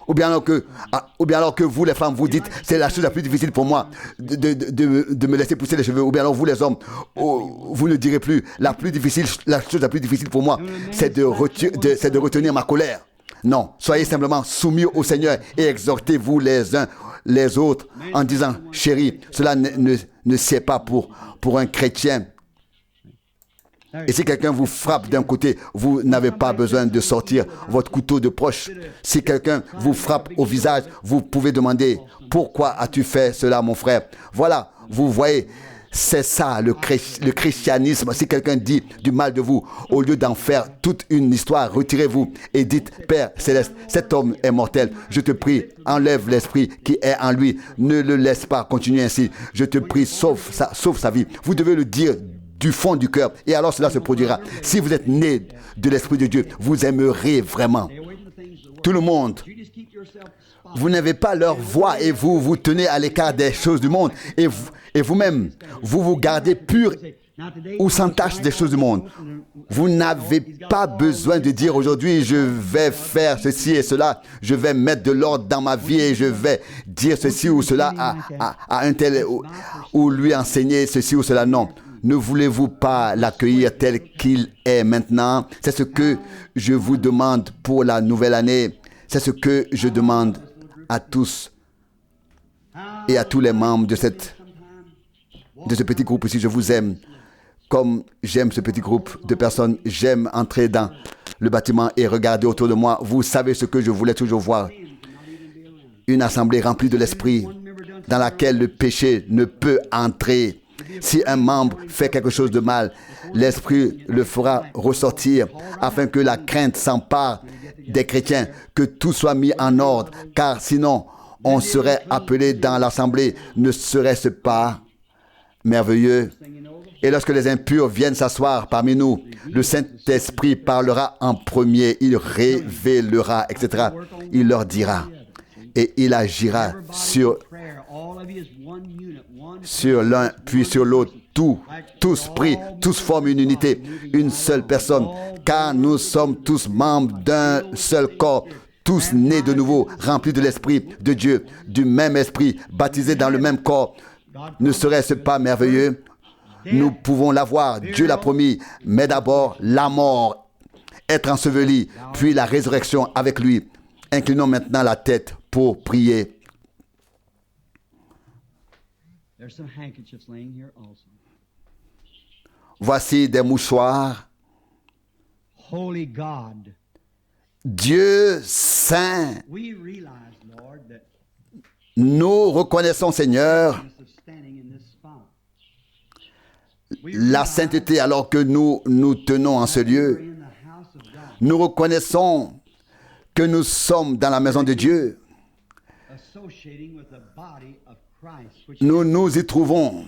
Ou bien alors que vous les femmes vous dites c'est la chose la plus difficile pour moi de me laisser pousser les cheveux. Ou bien alors vous les hommes vous ne direz plus la chose la plus difficile pour moi c'est de retenir ma colère. Non, soyez simplement soumis au Seigneur et exhortez-vous les uns les autres en disant chérie, cela ne sied pas pour un chrétien. Et si quelqu'un vous frappe d'un côté, vous n'avez pas besoin de sortir votre couteau de poche. Si quelqu'un vous frappe au visage, vous pouvez demander pourquoi as-tu fait cela mon frère? Voilà, vous voyez, C'est ça le christianisme. Si quelqu'un dit du mal de vous, au lieu d'en faire toute une histoire, retirez-vous et dites, Père céleste, cet homme est mortel. Je te prie, enlève l'esprit qui est en lui. Ne le laisse pas continuer ainsi. Je te prie, sauve sa vie. Vous devez le dire du fond du cœur. Et alors cela se produira. Si vous êtes né de l'Esprit de Dieu, vous aimerez vraiment tout le monde. Vous n'avez pas leur voix et vous vous tenez à l'écart des choses du monde. Et vous-même, vous vous gardez pur ou sans tache des choses du monde. Vous n'avez pas besoin de dire aujourd'hui, je vais faire ceci et cela, je vais mettre de l'ordre dans ma vie et je vais dire ceci ou cela à un tel ou lui enseigner ceci ou cela. Non. Ne voulez-vous pas l'accueillir tel qu'il est maintenant? C'est ce que je vous demande pour la nouvelle année. C'est ce que je demande à tous et à tous les membres de ce petit groupe ici. Je vous aime comme j'aime ce petit groupe de personnes. J'aime entrer dans le bâtiment et regarder autour de moi. Vous savez ce que je voulais toujours voir. Une assemblée remplie de l'esprit dans laquelle le péché ne peut entrer. Si un membre fait quelque chose de mal, l'Esprit le fera ressortir afin que la crainte s'empare des chrétiens, que tout soit mis en ordre, car sinon on serait appelé dans l'assemblée. Ne serait-ce pas merveilleux? Et lorsque les impurs viennent s'asseoir parmi nous, le Saint-Esprit parlera en premier, il révélera, etc. Il leur dira et il agira sur l'un puis sur l'autre. Tous prient, tous forment une unité, une seule personne, car nous sommes tous membres d'un seul corps, tous nés de nouveau, remplis de l'Esprit de Dieu, du même Esprit, baptisés dans le même corps. Ne serait-ce pas merveilleux? Nous pouvons l'avoir, Dieu l'a promis, mais d'abord la mort, être enseveli, puis la résurrection avec lui. Inclinons maintenant la tête pour prier. Voici des mouchoirs. Dieu saint, nous reconnaissons, Seigneur, la sainteté alors que nous nous tenons en ce lieu. Nous reconnaissons que nous sommes dans la maison de Dieu. Nous nous y trouvons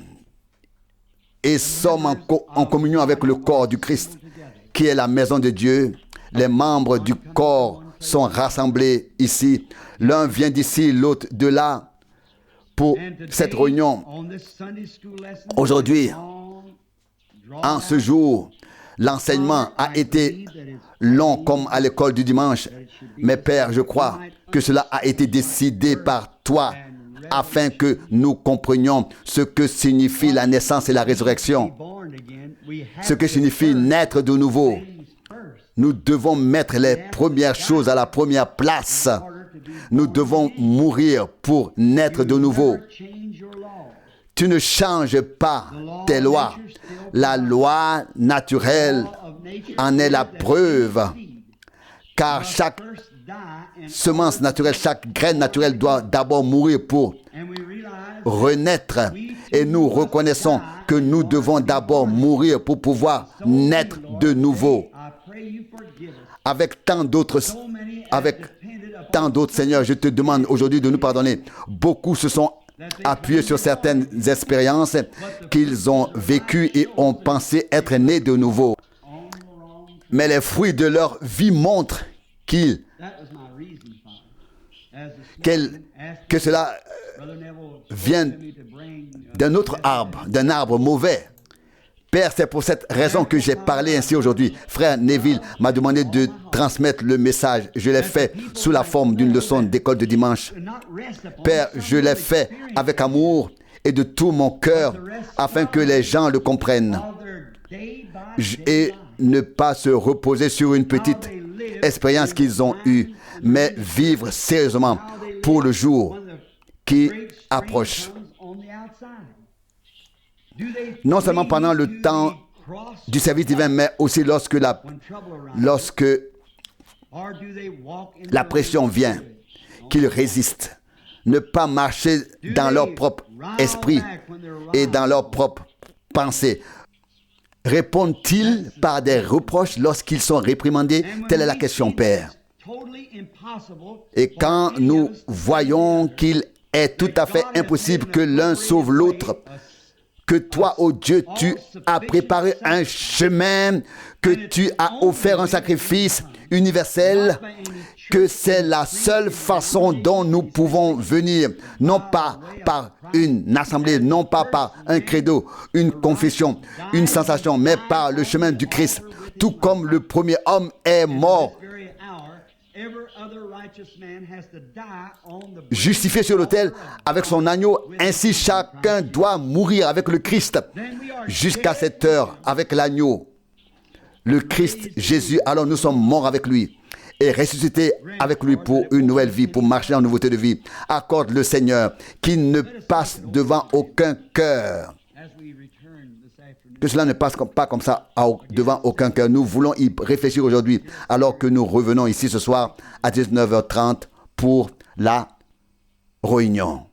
et sommes en communion avec le corps du Christ, qui est la maison de Dieu. Les membres du corps sont rassemblés ici. L'un vient d'ici, l'autre de là, pour cette réunion. Aujourd'hui, en ce jour, l'enseignement a été long comme à l'école du dimanche. Mais Père, je crois que cela a été décidé par toi afin que nous comprenions ce que signifie la naissance et la résurrection. Ce que signifie naître de nouveau. Nous devons mettre les premières choses à la première place. Nous devons mourir pour naître de nouveau. Tu ne changes pas tes lois. La loi naturelle en est la preuve. Car chaque semence naturelle, chaque graine naturelle doit d'abord mourir pour renaître. Et nous reconnaissons que nous devons d'abord mourir pour pouvoir naître de nouveau. Avec tant d'autres, Seigneur, je te demande aujourd'hui de nous pardonner. Beaucoup se sont appuyés sur certaines expériences qu'ils ont vécues et ont pensé être nés de nouveau. Mais les fruits de leur vie montrent que cela vient d'un autre arbre, d'un arbre mauvais. Père, c'est pour cette raison que j'ai parlé ainsi aujourd'hui. Frère Neville m'a demandé de transmettre le message. Je l'ai fait sous la forme d'une leçon d'école de dimanche. Père, je l'ai fait avec amour et de tout mon cœur afin que les gens le comprennent. Et ne pas se reposer sur une petite expérience qu'ils ont eue, mais vivre sérieusement pour le jour qui approche. Non seulement pendant le temps du service divin, mais aussi lorsque la pression vient, qu'ils résistent. Ne pas marcher dans leur propre esprit et dans leur propre pensées? Répondent-ils par des reproches lorsqu'ils sont réprimandés? Telle est la question, Père. Et quand nous voyons qu'il est tout à fait impossible que l'un sauve l'autre, que toi, ô Dieu, tu as préparé un chemin, que tu as offert un sacrifice universel, que c'est la seule façon dont nous pouvons venir, non pas par une assemblée, non pas par un credo, une confession, une sensation, mais par le chemin du Christ. Tout comme le premier homme est mort, justifié sur l'autel avec son agneau, ainsi chacun doit mourir avec le Christ jusqu'à cette heure avec l'agneau, le Christ Jésus. Alors nous sommes morts avec lui et ressuscités avec lui pour une nouvelle vie, pour marcher en nouveauté de vie. Accorde le Seigneur qu'il ne passe devant aucun cœur, que cela ne passe pas comme ça devant aucun cœur. Nous voulons y réfléchir aujourd'hui alors que nous revenons ici ce soir à 19h30 pour la réunion.